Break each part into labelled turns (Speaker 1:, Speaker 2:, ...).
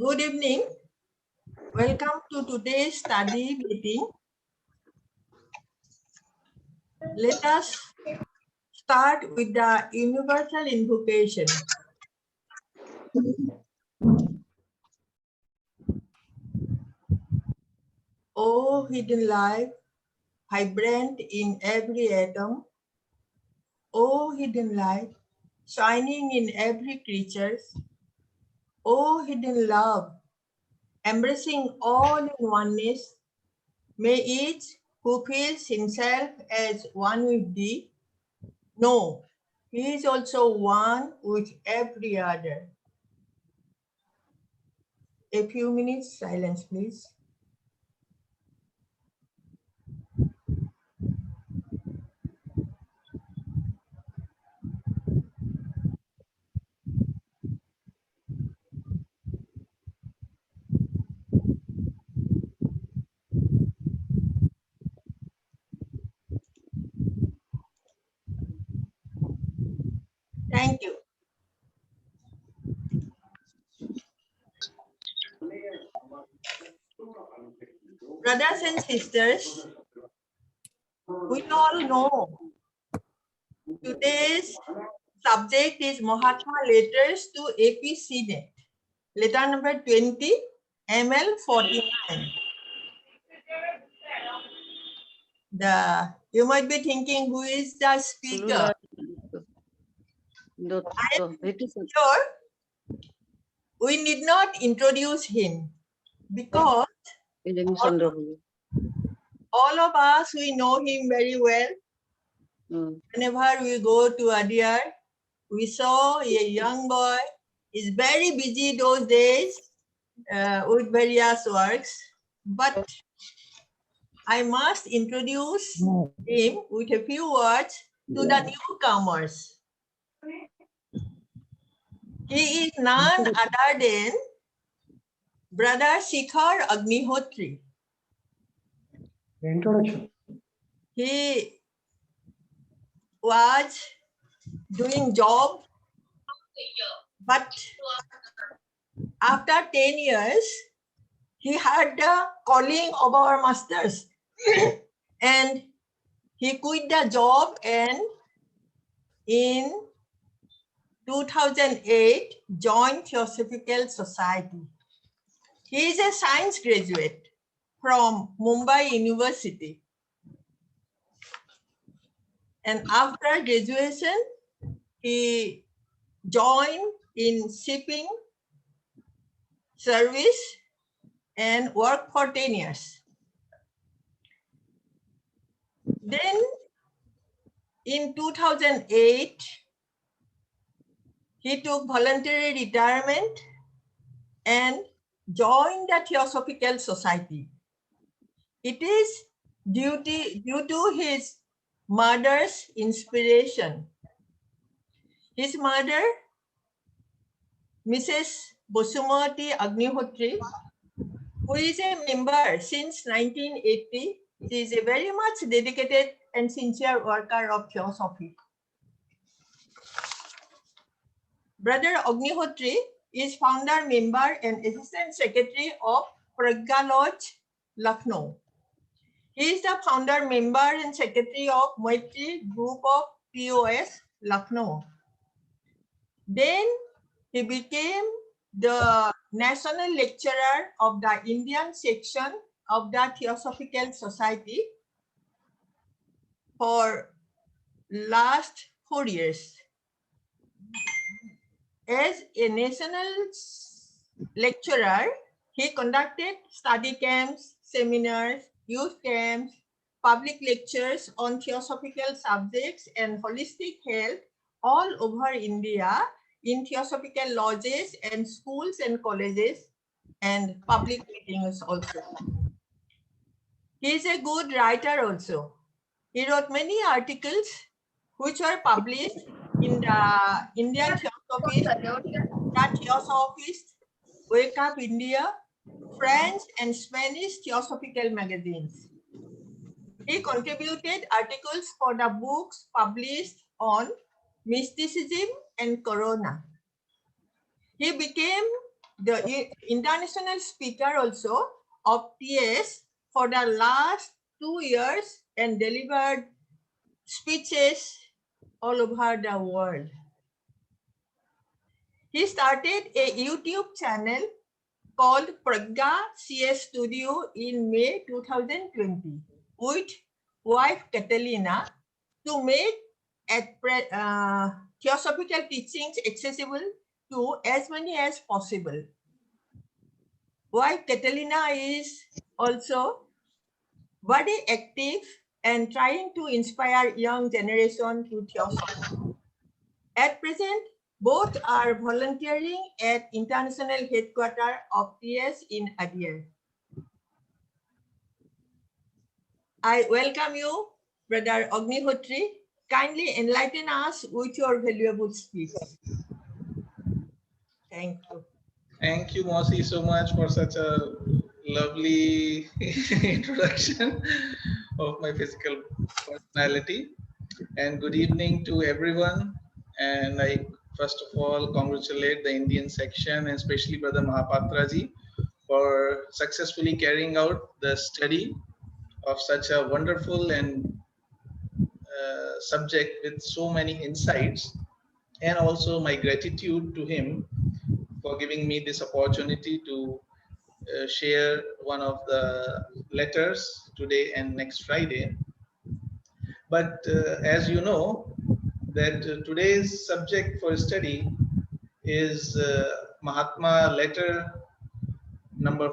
Speaker 1: Good evening. Welcome to today's study meeting. Let us start with the universal invocation. O hidden light, vibrant in every atom. O hidden light, shining in every creature. O hidden love, embracing all in oneness. May each who feels himself as one with thee know he is also one with every other. A few minutes silence, please. Thank you. Brothers and sisters, we all know today's subject is Mahatma letters to AP Senate. Letter number 20, ML-49. You might be thinking, who is the speaker? I am sure we need not introduce him because all of us, we know him very well. Whenever we go to Adyar, we saw a young boy is very busy those days with various works, but I must introduce him with a few words to the newcomers. He is none other than Brother SHIKHAR AGNIHOTRI.
Speaker 2: Introduction.
Speaker 1: He was doing job, but after 10 years, he had the calling of our masters and he quit the job and in 2008 joined Theosophical Society. He is a science graduate from Mumbai University. And after graduation, he joined in shipping service and worked for 10 years. Then in 2008, he took voluntary retirement and joined the Theosophical Society. It is due to his mother's inspiration. His mother, Mrs. Bosumati Agnihotri, who is a member since 1980, she is a very much dedicated and sincere worker of Theosophy. Brother Agnihotri is founder, member, and assistant secretary of Pragya Lodge, Lucknow. He is the founder, member, and secretary of Maitri Group of POS, Lucknow. Then he became the national lecturer of the Indian section of the Theosophical Society for last 4 years. As a national lecturer, he conducted study camps, seminars, youth camps, public lectures on theosophical subjects and holistic health all over India in theosophical lodges and schools and colleges and public meetings also. He is a good writer also. He wrote many articles which were published in the Indian Theosophist, the Theosophist, Wake Up India, French and Spanish theosophical magazines. He contributed articles for the books published on mysticism and corona. He became the international speaker also of TS for the last 2 years and delivered speeches all over the world. He started a YouTube channel called Pragya CS Studio in May 2020 with wife Catalina to make theosophical teachings accessible to as many as possible. Wife Catalina is also very active and trying to inspire young generation to theosophy. At present, both are volunteering at international headquarters of TS in Adyar. I welcome you, Brother Agnihotri. Kindly enlighten us with your valuable speech. Thank you.
Speaker 2: Thank you, Mosi, so much for such a lovely introduction of my physical personality. And good evening to everyone. And I first of all congratulate the Indian section and especially Brother Mahapatra ji for successfully carrying out the study of such a wonderful and subject with so many insights, and also my gratitude to him for giving me this opportunity to share one of the letters today and next Friday. But as you know, that today's subject for study is Mahatma letter number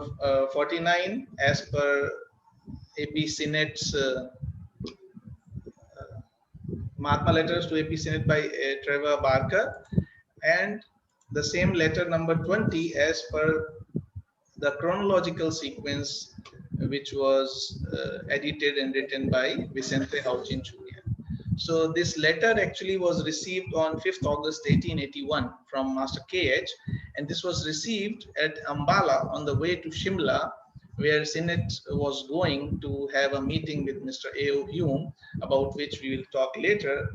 Speaker 2: 49 as per AP Senate's Mahatma letters to AP Senate by Trevor Barker, and the same letter number 20 as per the chronological sequence which was edited and written by Vicente Hauchin Jr. So this letter actually was received on 5th August 1881 from Master KH, and this was received at Ambala on the way to Shimla, where Senate was going to have a meeting with Mr. A.O. Hume, about which we will talk later.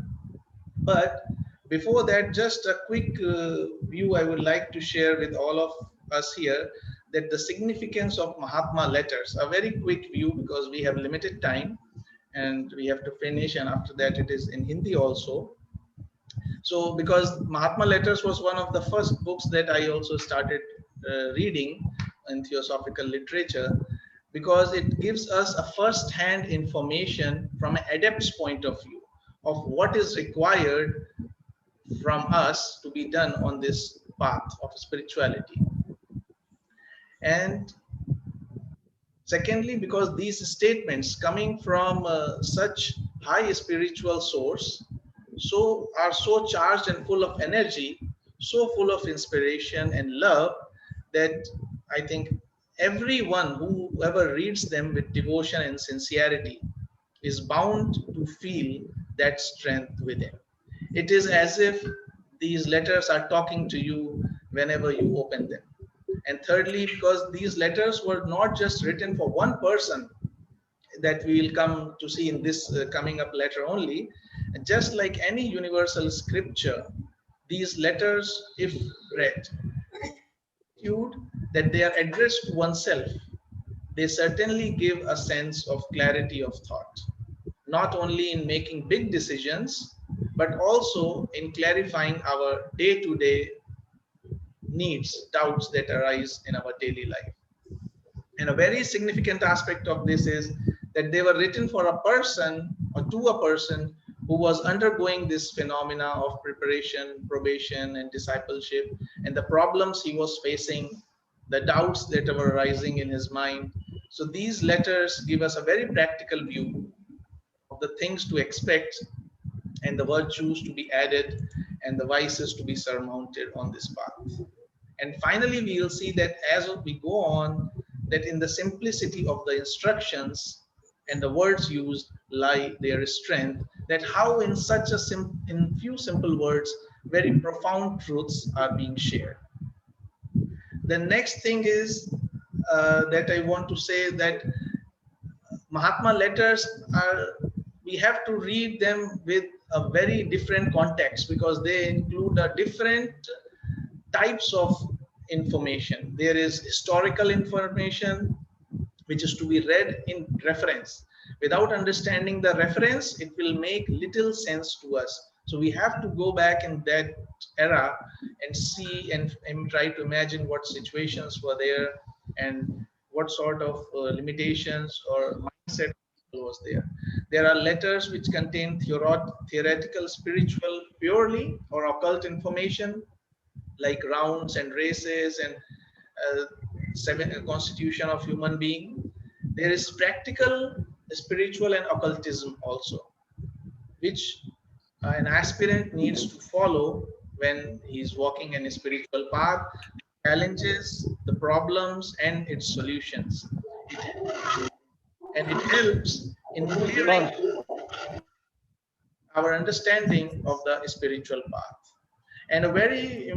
Speaker 2: But before that, just a quick view I would like to share with all of us here, that the significance of Mahatma letters, a very quick view because we have limited time and we have to finish, and after that it is in Hindi also. So because Mahatma letters was one of the first books that I also started reading in theosophical literature, because it gives us a first-hand information from an adept's point of view of what is required from us to be done on this path of spirituality. And secondly, because these statements coming from such high spiritual source are so charged and full of energy, so full of inspiration and love, that I think everyone who ever reads them with devotion and sincerity is bound to feel that strength within. It is as if these letters are talking to you whenever you open them. And thirdly, because these letters were not just written for one person, that we will come to see in this coming up letter only. Just like any universal scripture, these letters, if read, that they are addressed to oneself, they certainly give a sense of clarity of thought, not only in making big decisions, but also in clarifying our day-to-day needs, doubts that arise in our daily life. And a very significant aspect of this is that they were written for a person or to a person who was undergoing this phenomena of preparation, probation, and discipleship, and the problems he was facing, the doubts that were arising in his mind. So these letters give us a very practical view of the things to expect and the virtues to be added and the vices to be surmounted on this path. And finally, we will see that as we go on, that in the simplicity of the instructions and the words used lie their strength, that how in such a in few simple words, very profound truths are being shared. The next thing is that I want to say that Mahatma letters we have to read them with a very different context, because they include a different types of information. There is historical information which is to be read in reference. Without understanding the reference, it will make little sense to us. So we have to go back in that era and see and try to imagine what situations were there and what sort of limitations or mindset was there. There are letters which contain theoretical, spiritual, purely or occult information like rounds and races and constitution of human being. There is practical, spiritual, and occultism also, which an aspirant needs to follow when he's walking in a spiritual path, challenges, the problems, and its solutions. And it helps in clearing our understanding of the spiritual path. And a very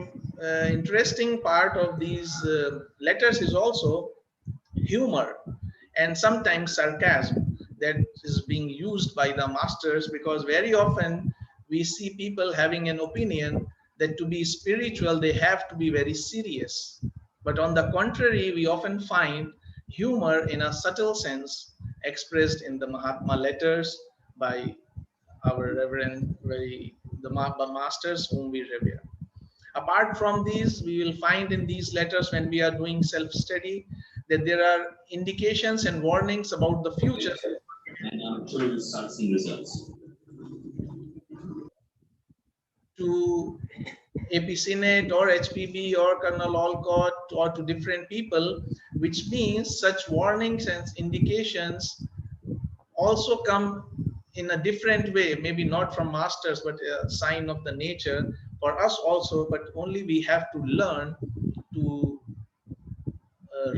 Speaker 2: interesting part of these letters is also humor and sometimes sarcasm that is being used by the masters, because very often we see people having an opinion that to be spiritual they have to be very serious, but on the contrary we often find humor in a subtle sense expressed in the Mahatma letters by our reverend the masters whom we revere. Apart from these, we will find in these letters when we are doing self-study that there are indications and warnings about the future.
Speaker 3: And I'm sure you'll start seeing results.
Speaker 2: To AP Senate or HPB or Colonel Olcott or to different people, which means such warnings and indications also come in a different way, maybe not from masters, but a sign of the nature for us also, but only we have to learn to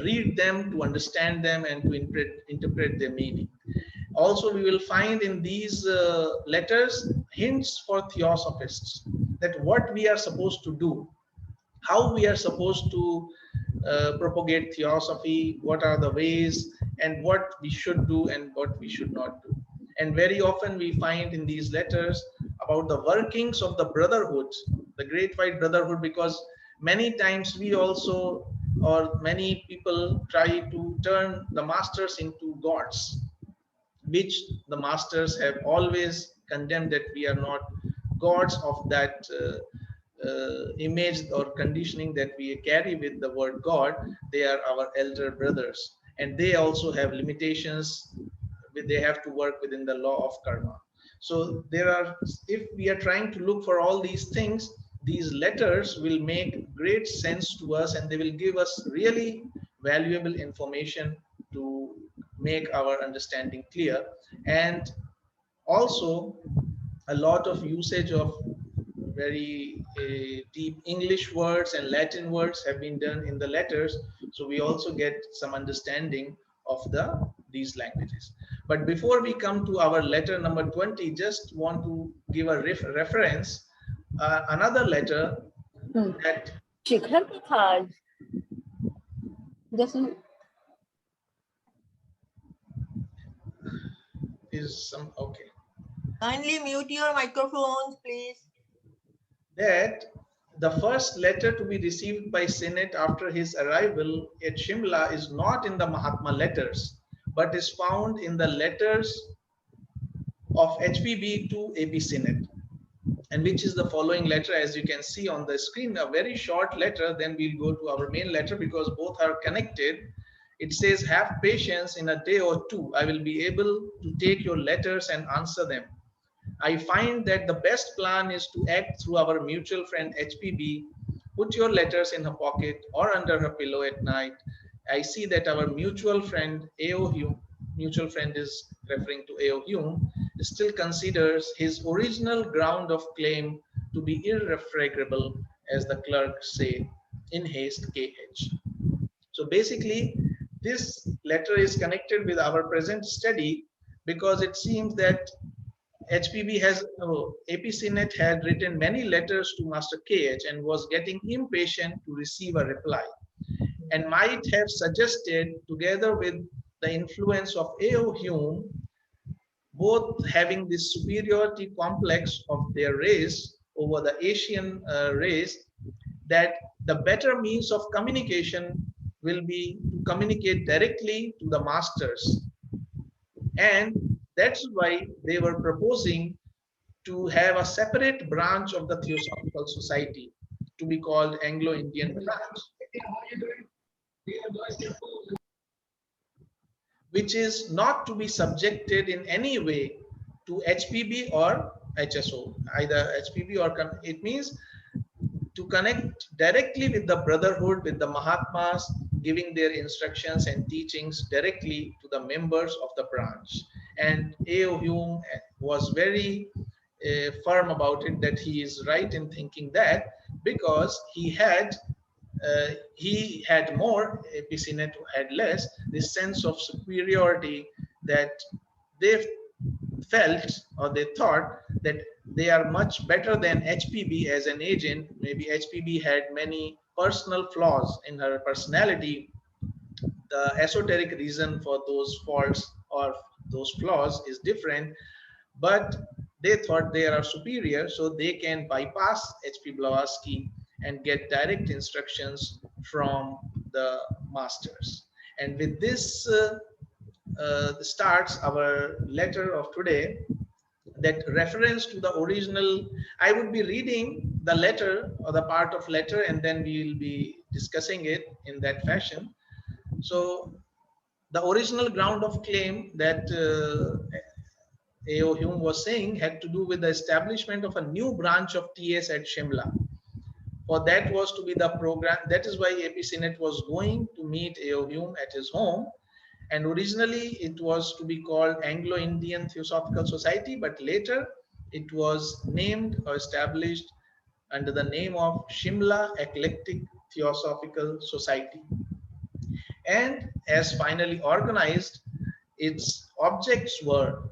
Speaker 2: read them, to understand them, and to interpret their meaning. Also, we will find in these letters hints for theosophists that what we are supposed to do, how we are supposed to propagate theosophy, what are the ways, and what we should do and what we should not do. And very often we find in these letters about the workings of the brotherhood, the Great White Brotherhood, because many times we also, or many people, try to turn the masters into gods, which the masters have always condemned, that we are not gods of that image or conditioning that we carry with the word God. They are our elder brothers, and they also have limitations. They have to work within the law of karma. So there are, if we are trying to look for all these things, these letters will make great sense to us, and they will give us really valuable information to make our understanding clear. And also a lot of usage of very deep English words and Latin words have been done in the letters, so we also get some understanding of these languages. But before we come to our letter number 20, just want to give a reference, another letter that
Speaker 4: शिखर पे था आज जैसे
Speaker 2: is some okay.
Speaker 1: Kindly mute your microphones, please.
Speaker 2: That the first letter to be received by Senate after his arrival at Shimla is not in the Mahatma letters, but is found in the letters of HPB to AP Senate, and which is the following letter, as you can see on the screen, a very short letter. Then we'll go to our main letter because both are connected. It says, "Have patience, in a day or two, I will be able to take your letters and answer them. I find that the best plan is to act through our mutual friend HPB. Put your letters in her pocket or under her pillow at night. I see that our mutual friend A.O. Hume," mutual friend is referring to A.O. Hume, "still considers his original ground of claim to be irrefragable, as the clerks say. In haste, KH." So basically, this letter is connected with our present study because it seems that HPB has, AP Senate had written many letters to Master KH and was getting impatient to receive a reply, and might have suggested, together with the influence of A.O. Hume, both having this superiority complex of their race over the Asian race, that the better means of communication will be to communicate directly to the masters. And that's why they were proposing to have a separate branch of the Theosophical Society to be called Anglo-Indian branch, which is not to be subjected in any way to HPB or HSO, either HPB or it means to connect directly with the brotherhood, with the Mahatmas, giving their instructions and teachings directly to the members of the branch. And A.O. Hume was very firm about it, that he is right in thinking that, because he had more, Epicinet had less, this sense of superiority, that they felt or they thought that they are much better than HPB as an agent. Maybe HPB had many personal flaws in her personality. The esoteric reason for those faults or those flaws is different, but they thought they are superior, so they can bypass HP Blavatsky and get direct instructions from the masters. And with this starts our letter of today, that reference to the original. I would be reading the letter or the part of letter, and then we will be discussing it in that fashion. So the original ground of claim that A.O. Hume was saying had to do with the establishment of a new branch of TS at Shimla. For that was to be the program. That is why AP Sinet was going to meet A.O. Hume at his home. And originally it was to be called Anglo-Indian Theosophical Society, but later it was named or established under the name of Shimla Eclectic Theosophical Society. And as finally organized, its objects were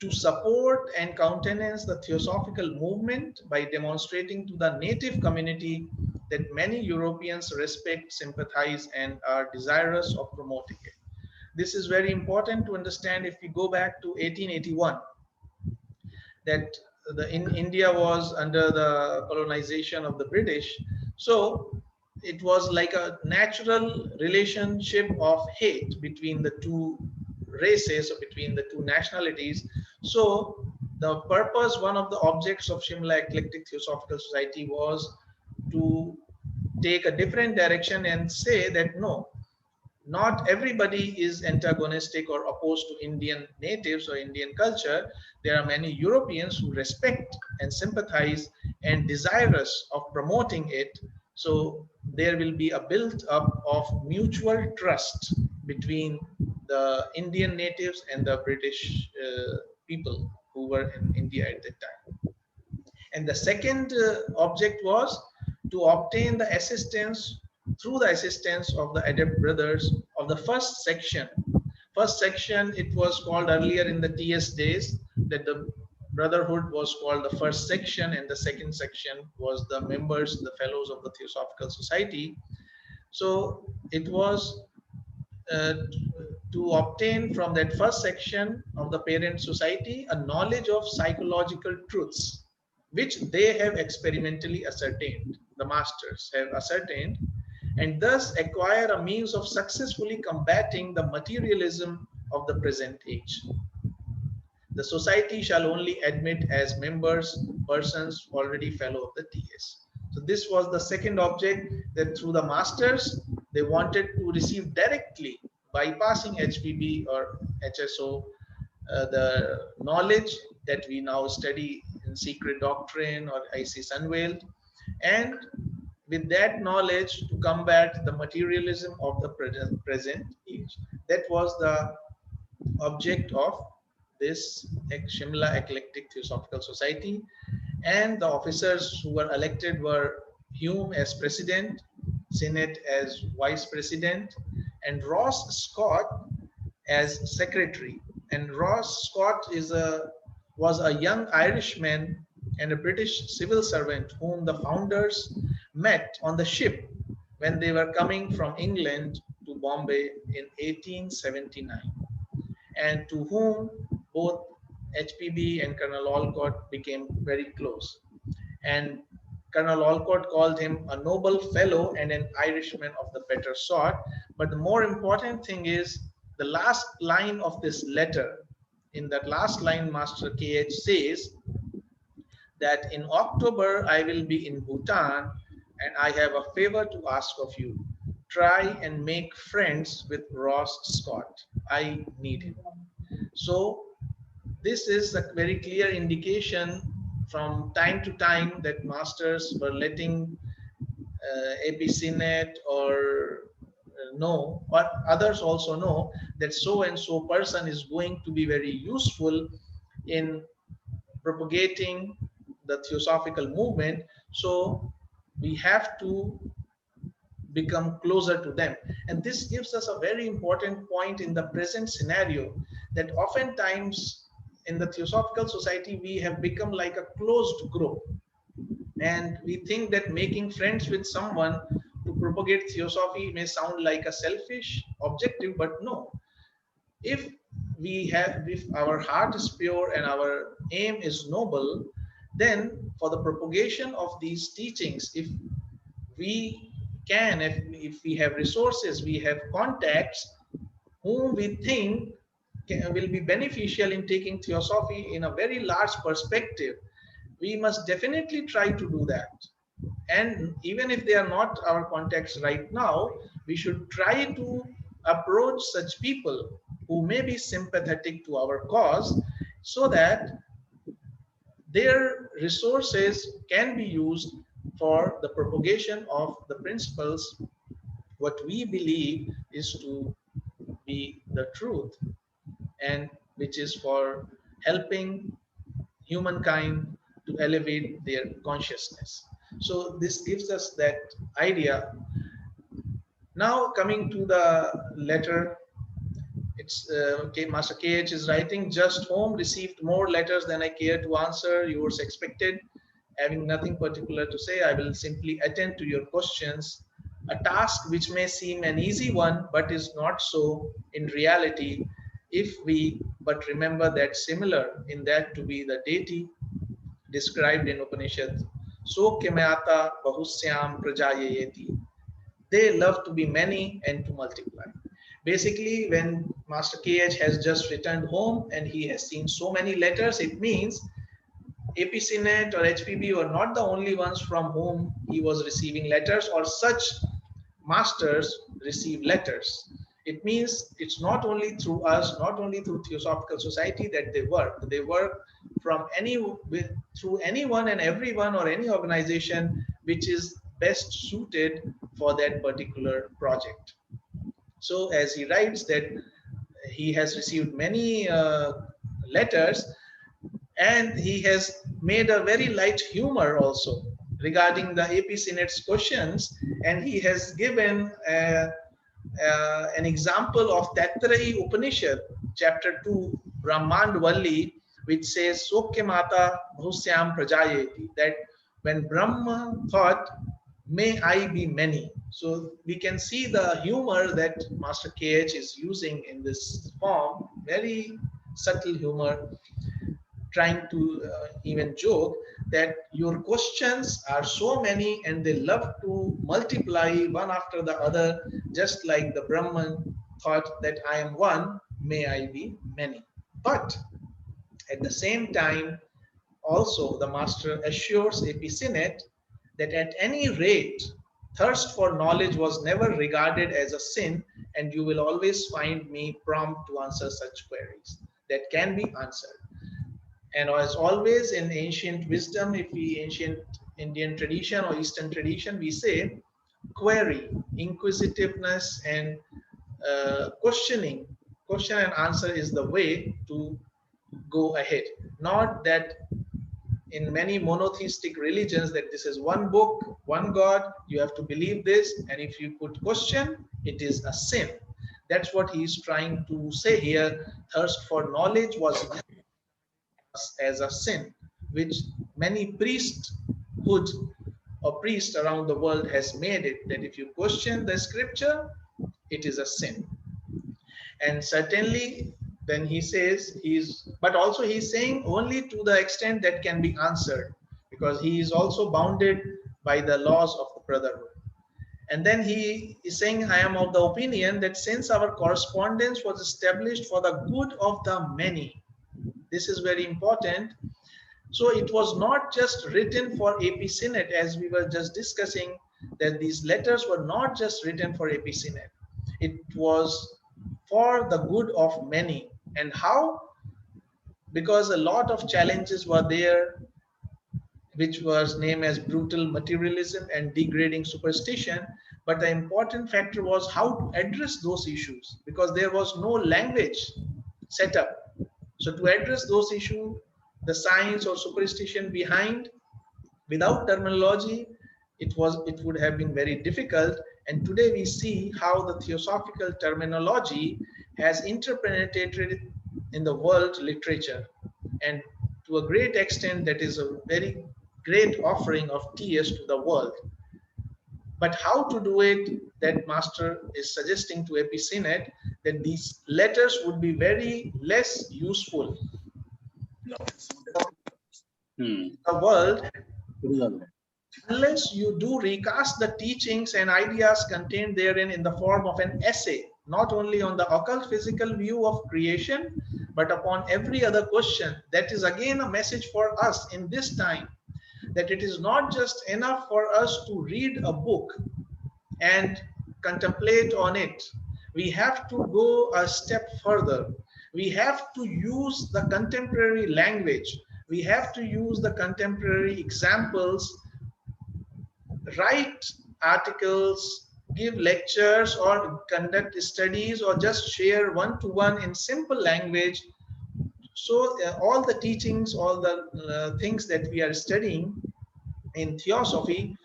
Speaker 2: to support and countenance the theosophical movement by demonstrating to the native community that many Europeans respect, sympathize, and are desirous of promoting it. This is very important to understand. If we go back to 1881, that in India was under the colonization of the British. So it was like a natural relationship of hate between the two races or between the two nationalities. So the purpose, one of the objects of Shimla Eclectic Theosophical Society was to take a different direction and say that no, not everybody is antagonistic or opposed to Indian natives or Indian culture. There are many Europeans who respect and sympathize and desirous of promoting it. So there will be a build up of mutual trust between the Indian natives and the British people who were in India at that time. And the second object was to obtain the assistance, through the assistance of the adept brothers of the first section. First section, it was called earlier in the TS days, that the brotherhood was called the first section, and the second section was the members, the fellows of the Theosophical Society. So it was to obtain from that first section of the parent society a knowledge of psychological truths, which they have experimentally ascertained, the masters have ascertained, and thus acquire a means of successfully combating the materialism of the present age. The society shall only admit as members persons already fellow of the TS. So this was the second object, that through the masters, they wanted to receive directly, bypassing HPB or HSO, the knowledge that we now study in Secret Doctrine or IC Unveiled, and with that knowledge to combat the materialism of the present age. That was the object of this Shimla Eclectic Theosophical Society. And the officers who were elected were Hume as president, Sinet as vice president, and Ross Scott as secretary. And Ross Scott was a young Irishman and a British civil servant whom the founders met on the ship when they were coming from England to Bombay in 1879, and to whom both HPB and Colonel Olcott became very close. And Colonel Olcott called him a noble fellow and an Irishman of the better sort. But the more important thing is the last line of this letter. In that last line, Master KH says that in October I will be in Bhutan and I have a favor to ask of you. Try and make friends with Ross Scott. I need him. So this is a very clear indication from time to time that masters were letting APCNet or know, or others also know, that so and so person is going to be very useful in propagating the theosophical movement. So we have to become closer to them. And this gives us a very important point in the present scenario, that oftentimes in the Theosophical Society we have become like a closed group, and we think that making friends with someone to propagate theosophy may sound like a selfish objective, but no. If if our heart is pure and our aim is noble, then for the propagation of these teachings, if we can, if we have resources, we have contacts whom we think will be beneficial in taking theosophy in a very large perspective, we must definitely try to do that. And even if they are not our contacts right now, we should try to approach such people who may be sympathetic to our cause, so that their resources can be used for the propagation of the principles what we believe is to be the truth, and which is for helping humankind to elevate their consciousness. So this gives us that idea. Now coming to the letter, it's Master KH is writing, just home, received more letters than I care to answer. Yours expected. Having nothing particular to say, I will simply attend to your questions. A task which may seem an easy one, but is not so in reality, if we but remember that similar in that to be the deity described in Upanishad, so Chro.Mahatma bahusyam prajayeti. They love to be many and to multiply. Basically, when Master KH has just returned home and he has seen so many letters, it means APCNet or HPB were not the only ones from whom he was receiving letters, or such masters receive letters. It means it's not only through us, not only through Theosophical Society that they work. They work from through anyone and everyone or any organization which is best suited for that particular project. So as he writes that he has received many letters, and he has made a very light humor also regarding the APCNet's questions, and he has given an example of Taittiriya Upanishad, chapter 2, Brahmandvalli, which says, Sokya Mata Bhusyam Prajayeti, that when Brahma thought, may I be many. So we can see the humor that Master KH is using in this form, very subtle humor, trying to even joke that your questions are so many and they love to multiply one after the other, just like the Brahman thought that I am one, may I be many. But at the same time, also the master assures APCNet that at any rate, thirst for knowledge was never regarded as a sin, and you will always find me prompt to answer such queries that can be answered. And as always in ancient wisdom, if we ancient Indian tradition or Eastern tradition, we say query, inquisitiveness, and questioning. Question and answer is the way to go ahead. Not that in many monotheistic religions that this is one book, one God, you have to believe this, and if you put question, it is a sin. That's what he is trying to say here. Thirst for knowledge was as a sin, which many priesthood or priests around the world has made it, that if you question the scripture, it is a sin. And certainly then he says but also he's saying only to the extent that can be answered, because he is also bounded by the laws of the brotherhood. And then he is saying, I am of the opinion that since our correspondence was established for the good of the many, this is very important. So it was not just written for AP Senate, as we were just discussing, that these letters were not just written for AP Senate. It was for the good of many. And how? Because a lot of challenges were there, which was named as brutal materialism and degrading superstition. But the important factor was how to address those issues, because there was no language set up. So to address those issues, the science or superstition behind, without terminology, it would have been very difficult. And today we see how the theosophical terminology has interpreted in the world literature, and to a great extent that is a very great offering of TS to the world. But how to do it, that master is suggesting to Epicenet that these letters would be very less useful. The world, unless you do recast the teachings and ideas contained therein in the form of an essay, not only on the occult physical view of creation, but upon every other question. That is again a message for us in this time, that it is not just enough for us to read a book and contemplate on it. We have to go a step further. We have to use the contemporary language. We have to use the contemporary examples, write articles, give lectures, or conduct studies, or just share one-to-one in simple language. So all the teachings, all the things that we are studying in theosophy,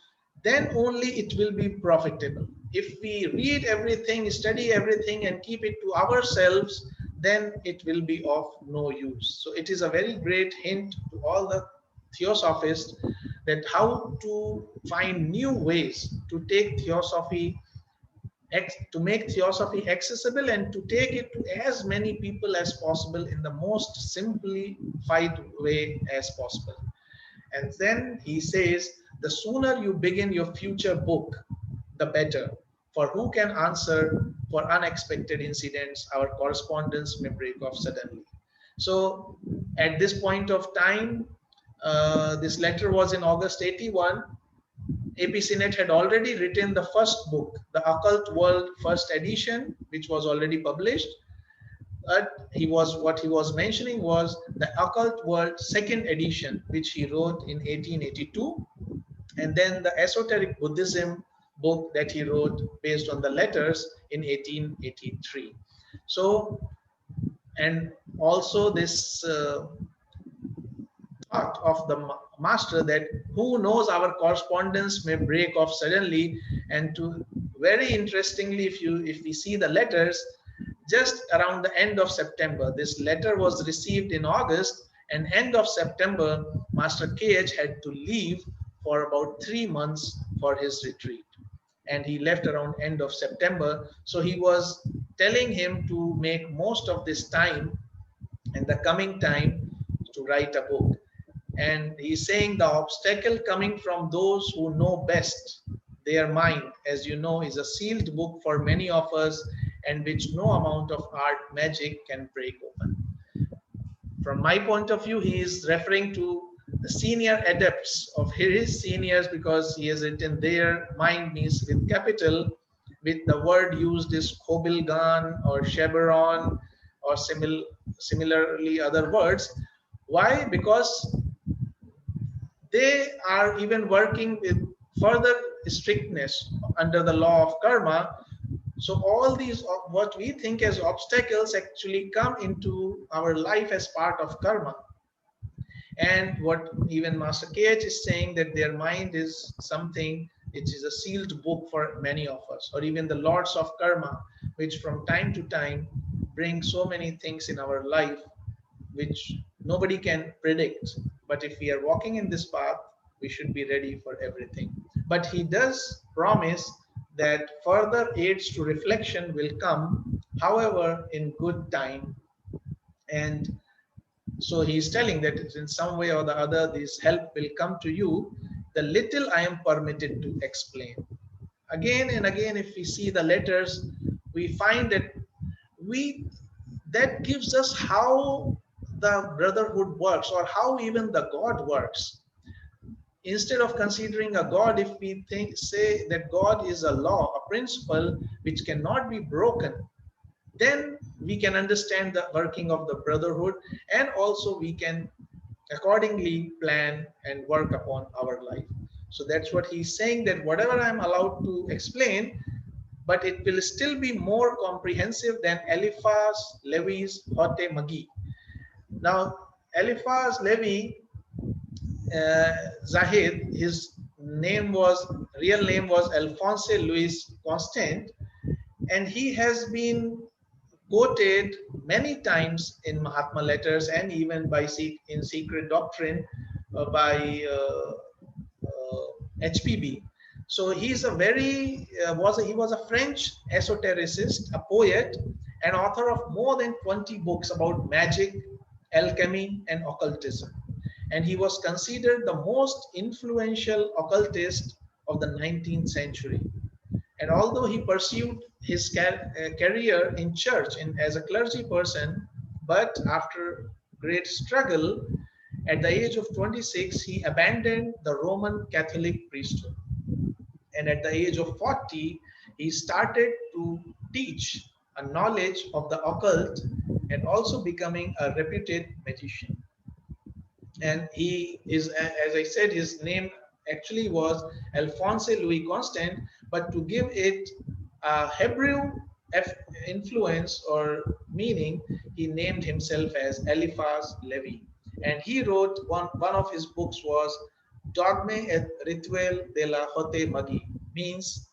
Speaker 2: then only it will be profitable. If we read everything, study everything, and keep it to ourselves, then it will be of no use. So it is a very great hint to all the theosophists that how to find new ways to take theosophy, to make theosophy accessible, and to take it to as many people as possible in the most simplified way as possible. And then he says, the sooner you begin your future book, the better. For who can answer for unexpected incidents? Our correspondence may break off suddenly. So at this point of time, this letter was in August 81. AP Senate had already written the first book, The Occult World First Edition, which was already published. But what he was mentioning was the Occult World Second Edition, which he wrote in 1882, and then the Esoteric Buddhism book that he wrote based on the letters in 1883. So, and also this thought of the master that who knows, our correspondence may break off suddenly. And to very interestingly, if we see the letters, just around the end of September, this letter was received in August, and end of September, Master KH had to leave for about 3 months for his retreat. And he left around end of September. So he was telling him to make most of this time and the coming time to write a book. And he's saying the obstacle coming from those who know best, their mind, as you know, is a sealed book for many of us, and which no amount of art magic can break open. From my point of view, he is referring to the senior adepts of his seniors, because he has written their mind means with capital, with the word used is Kobilgan or Cheberon or similarly other words. Why? Because they are even working with further strictness under the law of karma. So all these, what we think as obstacles, actually come into our life as part of karma. And what even Master KH is saying, that their mind is something which is a sealed book for many of us, or even the lords of karma, which from time to time bring so many things in our life which nobody can predict. But if we are walking in this path, we should be ready for everything. But he does promise that further aids to reflection will come, however, in good time. And so he's telling that in some way or the other, this help will come to you the little I am permitted to explain. Again and again, if we see the letters, we find that we that gives us how the brotherhood works, or how even the God works. Instead of considering a God, if we say that God is a law, a principle which cannot be broken, then we can understand the working of the brotherhood, and also we can accordingly plan and work upon our life. So that's what he's saying, that whatever I'm allowed to explain, but it will still be more comprehensive than Eliphas Levi's Hote Magi. Now, Eliphas Levi Zahid, his real name was Alphonse Louis Constant, and he has been quoted many times in Mahatma letters, and even by in Secret Doctrine by HPB. So he's a very he was a French esotericist, a poet, and author of more than 20 books about magic, alchemy, and occultism. And he was considered the most influential occultist of the 19th century. And although he pursued his career in church as a clergy person, but after great struggle, at the age of 26, he abandoned the Roman Catholic priesthood. And at the age of 40, he started to teach a knowledge of the occult, and also becoming a reputed magician. And he is, as I said, his name actually was Alphonse Louis Constant, but to give it a Hebrew influence or meaning, he named himself as Eliphas Levi. And he wrote one of his books was Dogme et Rituel de la Hote Magi, means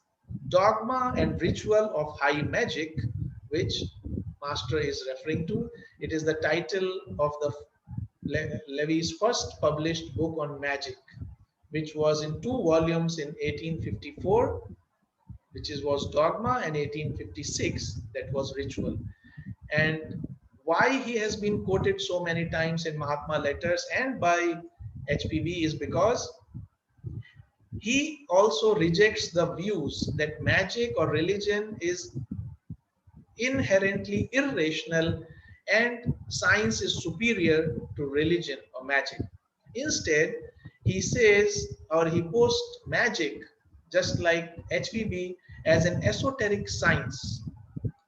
Speaker 2: dogma and ritual of high magic, which Master is referring to. It is the title of the Levi's first published book on magic, which was in 2 volumes in 1854, which was Dogma, and 1856, that was Ritual. And why he has been quoted so many times in Mahatma letters and by HPV is because he also rejects the views that magic or religion is inherently irrational and science is superior to religion or magic. Instead, he says, or he posts magic, just like HVB, as an esoteric science.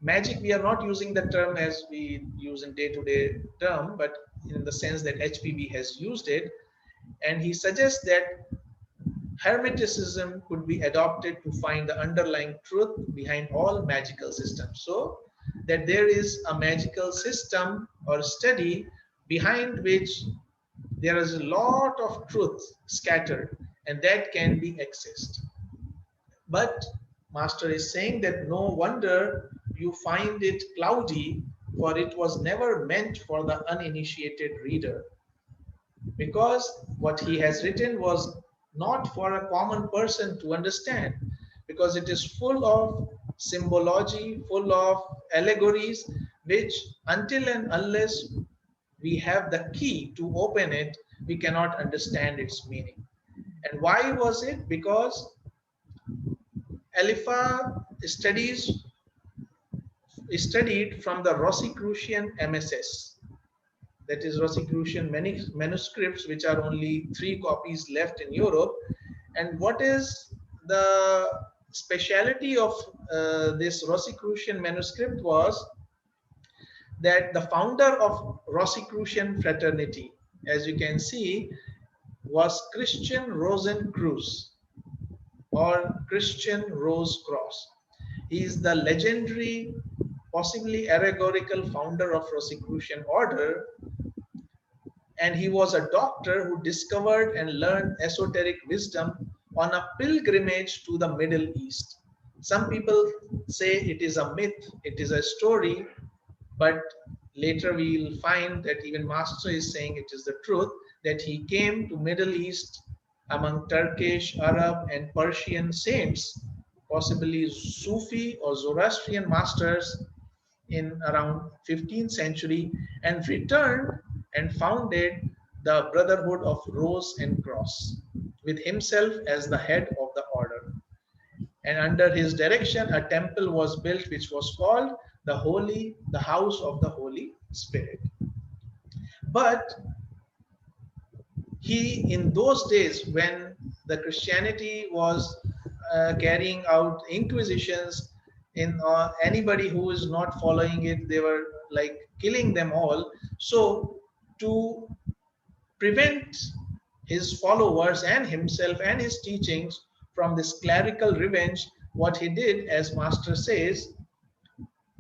Speaker 2: Magic, we are not using the term as we use in day-to-day term, but in the sense that HPB has used it. And he suggests that Hermeticism could be adopted to find the underlying truth behind all magical systems. So that there is a magical system or study behind which there is a lot of truth scattered, and that can be accessed. But Master is saying that no wonder you find it cloudy, for it was never meant for the uninitiated reader. Because what he has written was not for a common person to understand, because it is full of symbology, full of allegories, which until and unless we have the key to open it, we cannot understand its meaning. And why was it? Because Eliphas studied from the Rosicrucian MSS, that is Rosicrucian manuscripts, which are only 3 copies left in Europe. And what is the speciality of this Rosicrucian manuscript was that the founder of Rosicrucian fraternity, as you can see, was Christian Rosencreutz, or Christian Rose Cross. He is the legendary, possibly allegorical founder of Rosicrucian order, and he was a doctor who discovered and learned esoteric wisdom on a pilgrimage to the Middle East. Some people say it is a myth, it is a story, but later we will find that even Master is saying it is the truth, that he came to Middle East among Turkish, Arab, and Persian saints, possibly Sufi or Zoroastrian masters in around 15th century, and returned and founded the Brotherhood of Rose and Cross. with himself as the head of the order. And under his direction, a temple was built, which was called the house of the Holy Spirit. But he, in those days when the Christianity was carrying out inquisitions in anybody who is not following it, they were like killing them all. So to prevent his followers and himself and his teachings from this clerical revenge, what he did, as Master says,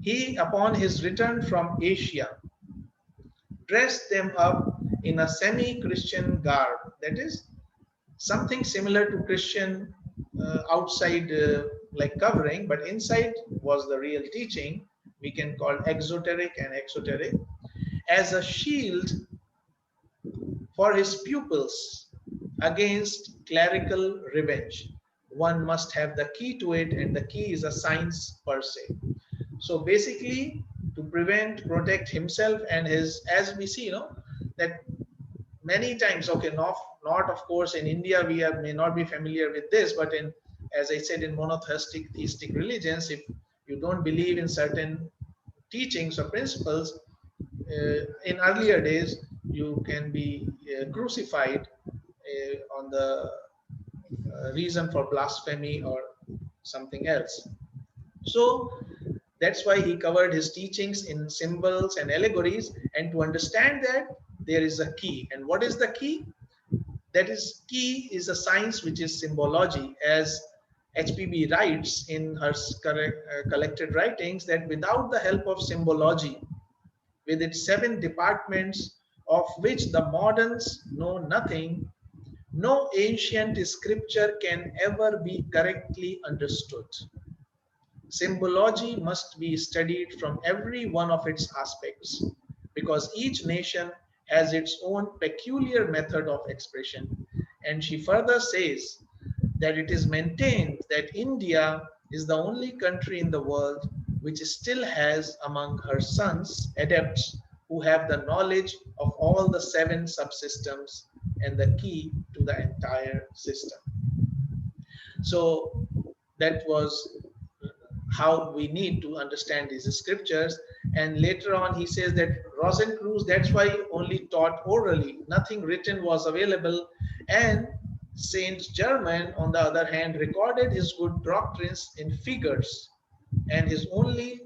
Speaker 2: he, upon his return from Asia, dressed them up in a semi-Christian garb, that is something similar to Christian outside like covering, but inside was the real teaching. We can call exoteric and exoteric, as a shield for his pupils against clerical revenge. One must have the key to it, and the key is a science per se. So basically, to prevent, protect himself and his, as we see, that many times, okay, not of course in India we may not be familiar with this, but in, as I said, in monotheistic theistic religions, if you don't believe in certain teachings or principles, in earlier days you can be crucified on the reason for blasphemy or something else. So that's why he covered his teachings in symbols and allegories, and to understand that there is a key. And what is the key? That is, key is a science which is symbology, as HPB writes in her collected writings, that without the help of symbology, with its 7 departments of which the moderns know nothing, no ancient scripture can ever be correctly understood. Symbology must be studied from every one of its aspects, because each nation has its own peculiar method of expression. And she further says that it is maintained that India is the only country in the world which still has among her sons adepts who have the knowledge of all the 7 subsystems and the key to the entire system. So that was how we need to understand these scriptures. And later on he says that Rosencreutz, that's why only taught orally, nothing written was available. And Saint Germain, on the other hand, recorded his good doctrines in figures, and his only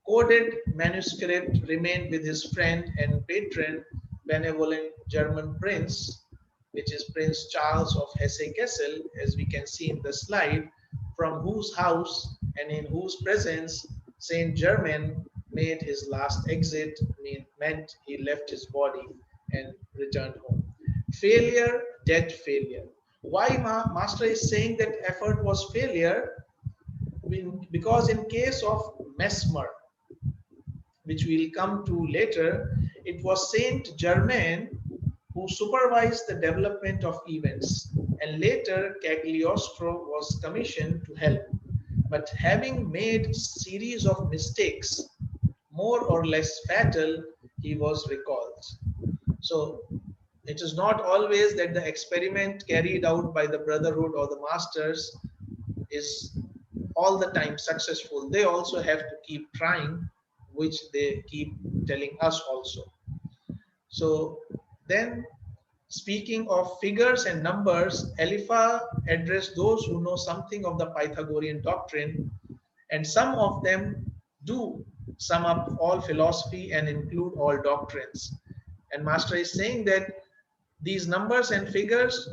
Speaker 2: coded manuscript remained with his friend and patron, benevolent German prince, which is Prince Charles of Hesse-Kassel, as we can see in the slide, from whose house and in whose presence Saint Germain made his last exit, meant he left his body and returned home. Failure, dead failure. Why Master is saying that effort was failure? Because in case of Mesmer, which we'll come to later, it was Saint Germain who supervised the development of events, and later Cagliostro was commissioned to help. But having made series of mistakes, more or less fatal, he was recalled. So it is not always that the experiment carried out by the Brotherhood or the Masters is all the time successful. They also have to keep trying, which they keep telling us also. So then, speaking of figures and numbers, Eliphas addressed those who know something of the Pythagorean doctrine, and some of them do sum up all philosophy and include all doctrines. And Master is saying that these numbers and figures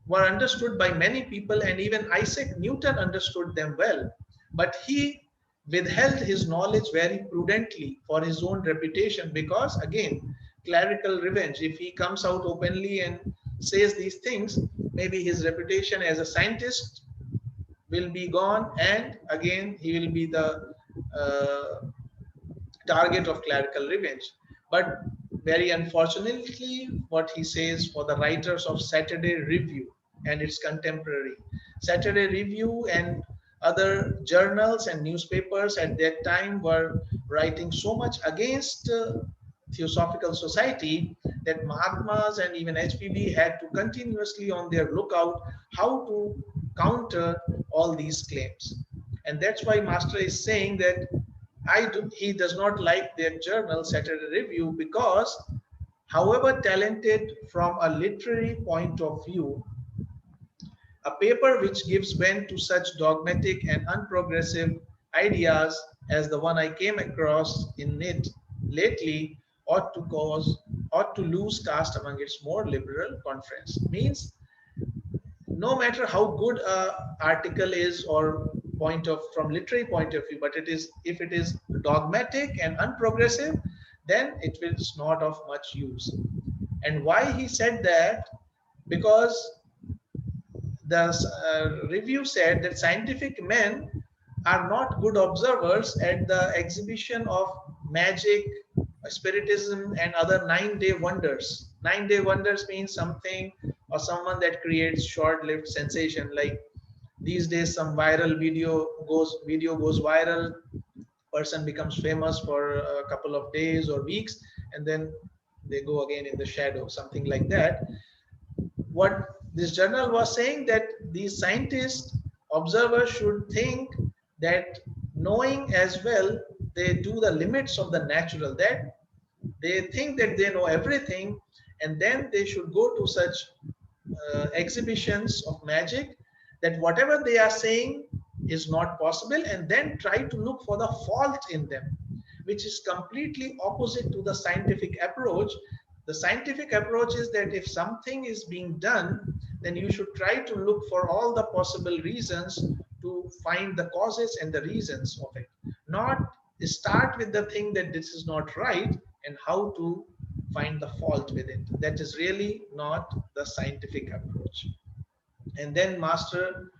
Speaker 2: were understood by many people, and even Isaac Newton understood them well, but he withheld his knowledge very prudently for his own reputation, because again, clerical revenge, if he comes out openly and says these things, maybe his reputation as a scientist will be gone, and again he will be the target of clerical revenge. But very unfortunately, what he says for the writers of Saturday Review and its contemporary, Saturday Review and other journals and newspapers at that time were writing so much against Theosophical Society that Mahatmas and even HPB had to continuously on their lookout how to counter all these claims. And that's why Master is saying that he does not like their journal Saturday Review, because however talented from a literary point of view, a paper which gives vent to such dogmatic and unprogressive ideas as the one I came across in it lately ought to lose caste among its more liberal conference. Means no matter how good a article is or point of from literary point of view, but it is if it is dogmatic and unprogressive, then it is not of much use. And why he said that? Because the review said that scientific men are not good observers at the exhibition of magic, spiritism, and other 9-day wonders. 9-day wonders means something or someone that creates short-lived sensation. Like these days, some viral video goes viral. Person becomes famous for a couple of days or weeks, and then they go again in the shadow, something like that. What this journal was saying, that these scientists observers should think that knowing as well, they do the limits of the natural, that they think that they know everything, and then they should go to such exhibitions of magic, that whatever they are saying is not possible, and then try to look for the fault in them, which is completely opposite to the scientific approach. The scientific approach is that if something is being done, then you should try to look for all the possible reasons to find the causes and the reasons of it, not start with the thing that this is not right and how to find the fault with it. That is really not the scientific approach. And then Master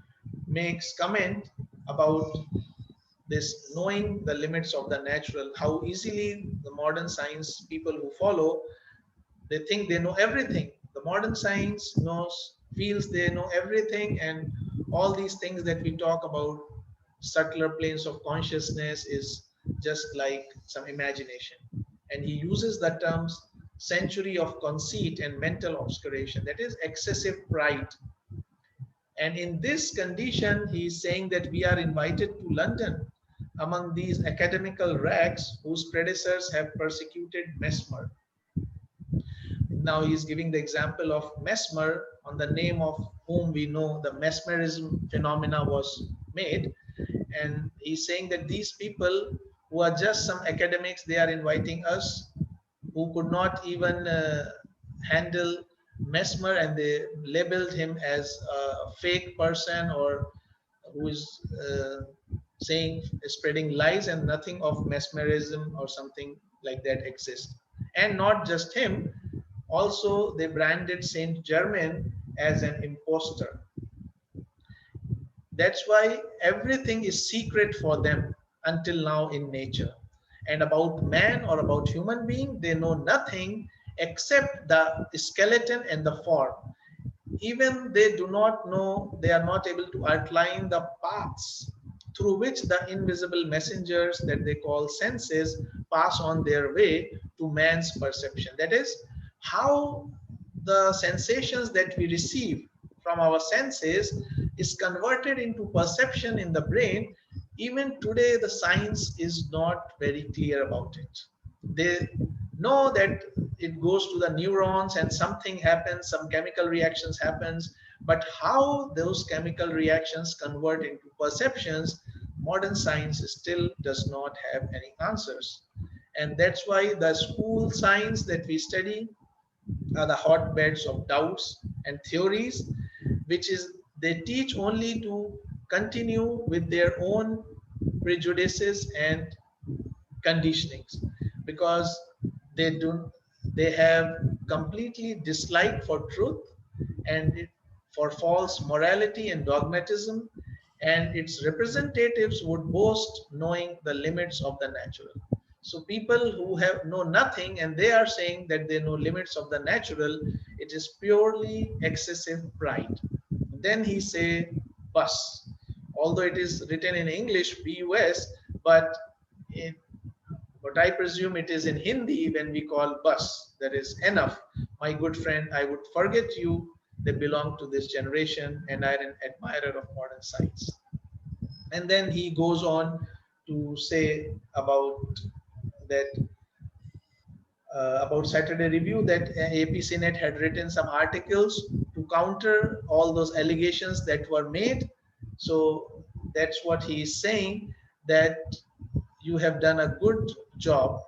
Speaker 2: makes comment about this knowing the limits of the natural, how easily the modern science people who follow, they think they know everything. The modern science feels they know everything, and all these things that we talk about, subtler planes of consciousness, is just like some imagination. And he uses the terms century of conceit and mental obscuration, that is excessive pride. And in this condition, he is saying that we are invited to London among these academical rags whose predecessors have persecuted Mesmer. Now he is giving the example of Mesmer, on the name of whom we know the mesmerism phenomena was made. And he's saying that these people who are just some academics, they are inviting us who could not even handle Mesmer, and they labeled him as a fake person, or who is spreading lies, and nothing of mesmerism or something like that exists. And not just him, also they branded Saint Germain as an impostor. That's why everything is secret for them until now in nature. And about man or about human being, they know nothing except the skeleton and the form. Even they do not know, they are not able to outline the paths through which the invisible messengers that they call senses pass on their way to man's perception. That is, how the sensations that we receive from our senses is converted into perception in the brain. Even today, the science is not very clear about it. They know that it goes to the neurons and something happens, some chemical reactions happens, but how those chemical reactions convert into perceptions, modern science still does not have any answers. And that's why the school science that we study are the hotbeds of doubts and theories, which is they teach only to continue with their own prejudices and conditionings, because they have completely dislike for truth and for false morality and dogmatism, and its representatives would boast knowing the limits of the natural. So people who have know nothing and they are saying that they know limits of the natural, it is purely excessive pride. Then he say bus, although it is written in English BUS, but but I presume it is in Hindi when we call bus. That is enough. My good friend, I would forget you. They belong to this generation and are an admirer of modern science. And then he goes on to say that about Saturday Review that AP Senate had written some articles to counter all those allegations that were made. So that's what he is saying, that you have done a good job.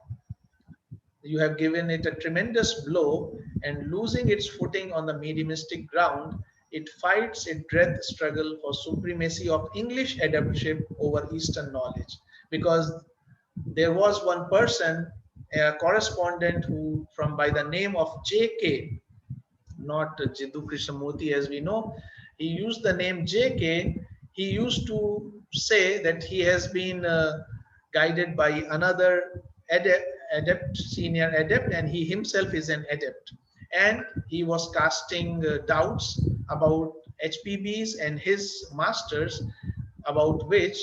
Speaker 2: You have given it a tremendous blow, and losing its footing on the mediumistic ground, it fights a death struggle for supremacy of English adeptship over Eastern knowledge. Because there was one person, a correspondent, who from by the name of JK, not Jiddu Krishnamurti as we know, he used the name JK. He used to say that he has been guided by another adept, senior adept, and he himself is an adept. And he was casting doubts about HPBs and his masters, about which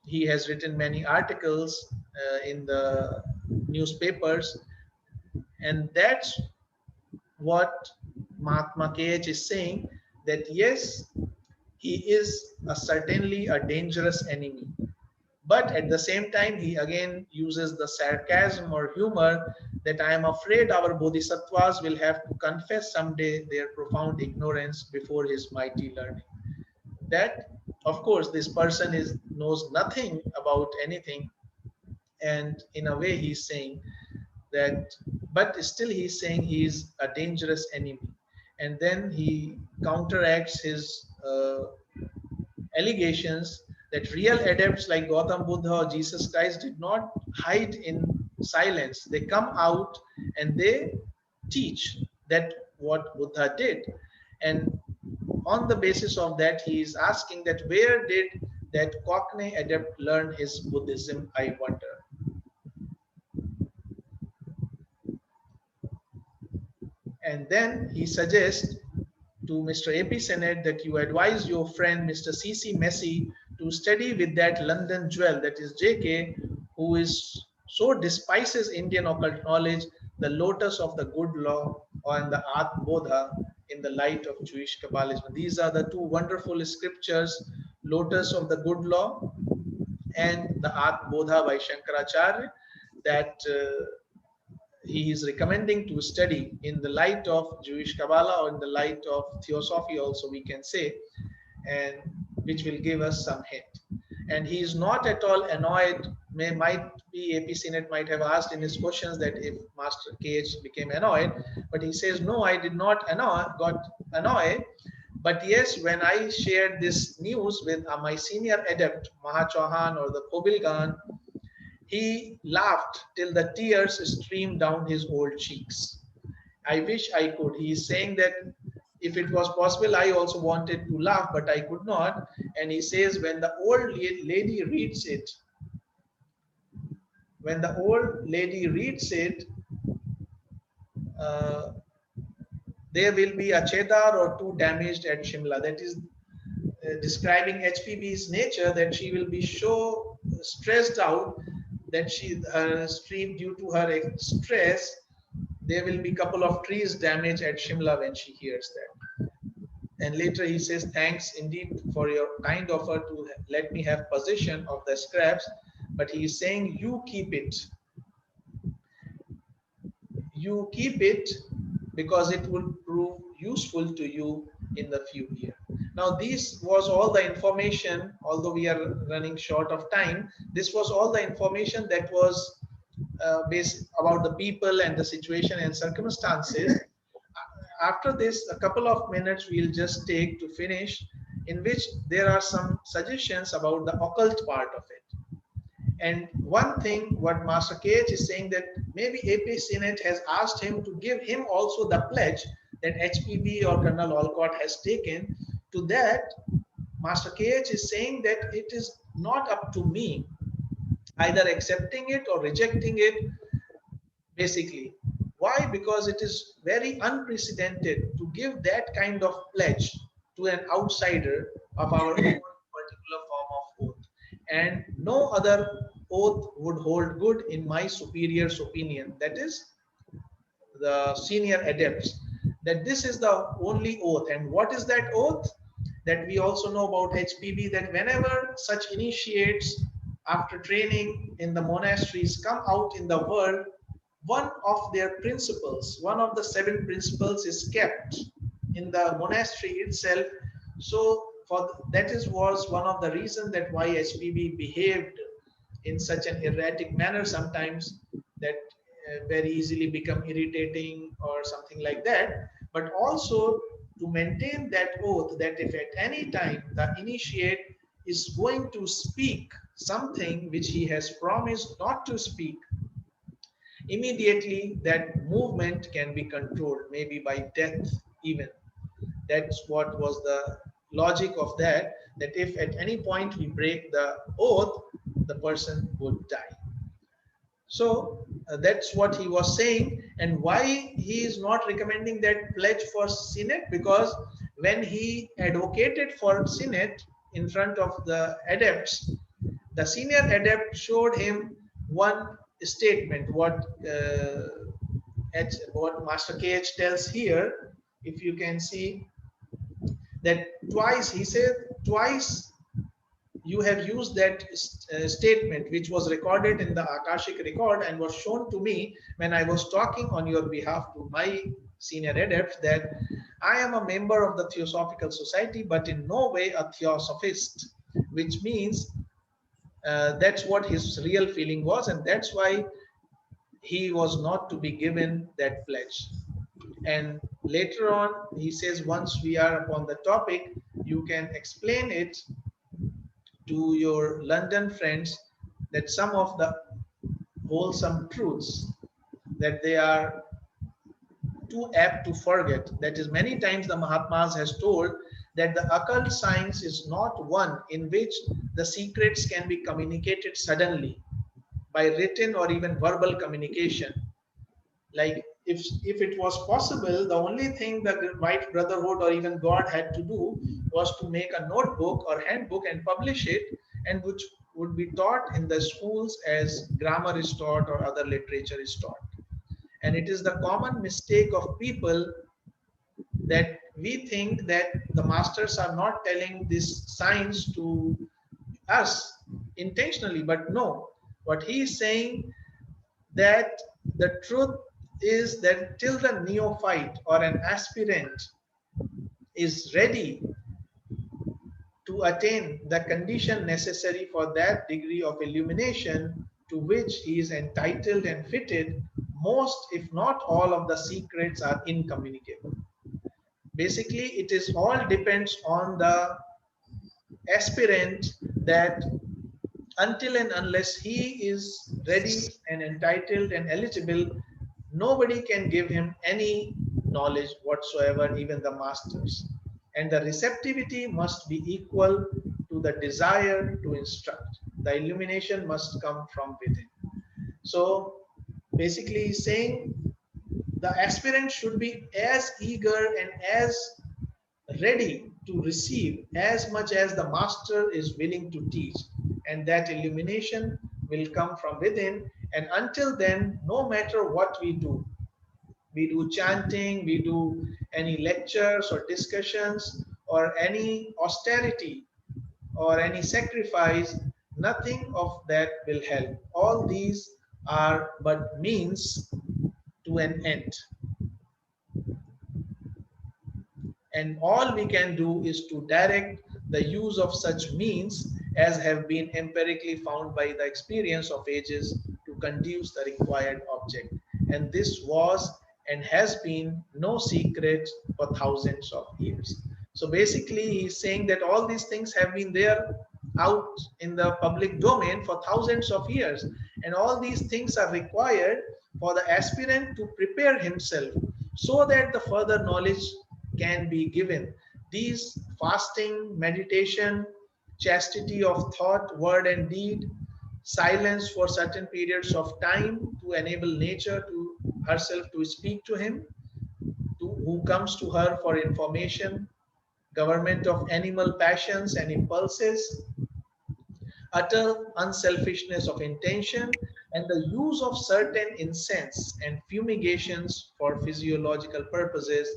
Speaker 2: he has written many articles in the newspapers. And that's what Mahatma KH is saying, that yes, he is certainly a dangerous enemy. But at the same time, he again uses the sarcasm or humor that I am afraid our bodhisattvas will have to confess someday their profound ignorance before his mighty learning. That, of course, this person knows nothing about anything, and in a way he's saying that, but still he's saying he's a dangerous enemy. And then he counteracts his allegations that real adepts like Gautam Buddha or Jesus Christ did not hide in silence. They come out and they teach that what Buddha did. And on the basis of that, he is asking that where did that Cockney adept learn his Buddhism, I wonder. And then he suggests to Mr. AP Senate that you advise your friend Mr. C.C. Messi to study with that London jewel, that is JK, who is so despises Indian occult knowledge, the lotus of the good law and the Atma Bodha in the light of Jewish Kabbalism. These are the two wonderful scriptures, lotus of the good law and the Atma Bodha by Shankaracharya, that he is recommending to study in the light of Jewish Kabbalah, or in the light of Theosophy also we can say, and which will give us some hint. And he is not at all annoyed. Might be AP Senate might have asked in his questions that if Master KH became annoyed, but he says no, I did not got annoyed. But yes, when I shared this news with my senior adept Maha Chauhan or the Kobilgan, he laughed till the tears streamed down his old cheeks. I wish I could. He is saying that if it was possible, I also wanted to laugh, but I could not. And he says, when the old lady reads it, there will be a cheddar or two damaged at Shimla. That is describing HPB's nature, that she will be so stressed out that due to her stress, there will be a couple of trees damaged at Shimla when she hears that. And later he says, thanks indeed for your kind offer to let me have possession of the scraps. But he is saying, you keep it. You keep it because it will prove useful to you in the future. Now, this was all the information, although we are running short of time. This was all the information that was based about the people and the situation and circumstances. After this, a couple of minutes we'll just take to finish, in which there are some suggestions about the occult part of it. And one thing what Master KH is saying, that maybe AP Senate has asked him to give him also the pledge that HPB or Colonel Olcott has taken. To that, Master KH is saying that it is not up to me, either accepting it or rejecting it, basically. Why? Because it is very unprecedented to give that kind of pledge to an outsider of our own particular form of oath. And no other oath would hold good in my superior's opinion, that is the senior adepts, that this is the only oath. And what is that oath? That we also know about HPB, that whenever such initiates after training in the monasteries come out in the world, one of their principles, one of the 7 principles is kept in the monastery itself. So that was one of the reasons that why HPB behaved in such an erratic manner sometimes, that very easily become irritating or something like that. But also to maintain that oath, that if at any time the initiate is going to speak something which he has promised not to speak, immediately that movement can be controlled, maybe by death even. That's what was the logic of that, that if at any point we break the oath, the person would die. So that's what he was saying. And why he is not recommending that pledge for Senate? Because when he advocated for Senate in front of the adepts, the senior adept showed him one statement, what Master KH tells here. If you can see that twice, he said twice you have used that statement which was recorded in the Akashic record and was shown to me when I was talking on your behalf to my senior adepts, that I am a member of the Theosophical Society but in no way a Theosophist, which means that's what his real feeling was, and that's why he was not to be given that pledge. And later on he says, once we are upon the topic, you can explain it to your London friends, that some of the wholesome truths that they are too apt to forget. That is, many times the Mahatmas has told that the occult science is not one in which the secrets can be communicated suddenly by written or even verbal communication. Like if it was possible, the only thing that the White Brotherhood or even God had to do was to make a notebook or handbook and publish it, and which would be taught in the schools as grammar is taught or other literature is taught. And it is the common mistake of people that we think that the masters are not telling this science to us intentionally, but no. What he is saying, that the truth is that till the neophyte or an aspirant is ready to attain the condition necessary for that degree of illumination to which he is entitled and fitted, most if not all of the secrets are incommunicable. Basically, it is all depends on the aspirant, that until and unless he is ready and entitled and eligible, nobody can give him any knowledge whatsoever, even the masters. And the receptivity must be equal to the desire to instruct. The illumination must come from within. So basically saying the aspirant should be as eager and as ready to receive as much as the master is willing to teach, and that illumination will come from within. And until then, no matter what we do chanting, we do any lectures or discussions or any austerity or any sacrifice, nothing of that will help. All these are but means to an end. And all we can do is to direct the use of such means as have been empirically found by the experience of ages to conduce the required object. And this was and has been no secret for thousands of years. So basically he's saying that all these things have been there out in the public domain for thousands of years, and all these things are required for the aspirant to prepare himself so that the further knowledge can be given. These fasting, meditation, chastity of thought, word and deed, silence for certain periods of time to enable nature to herself to speak to him, who comes to her for information, government of animal passions and impulses, utter unselfishness of intention, and the use of certain incense and fumigations for physiological purposes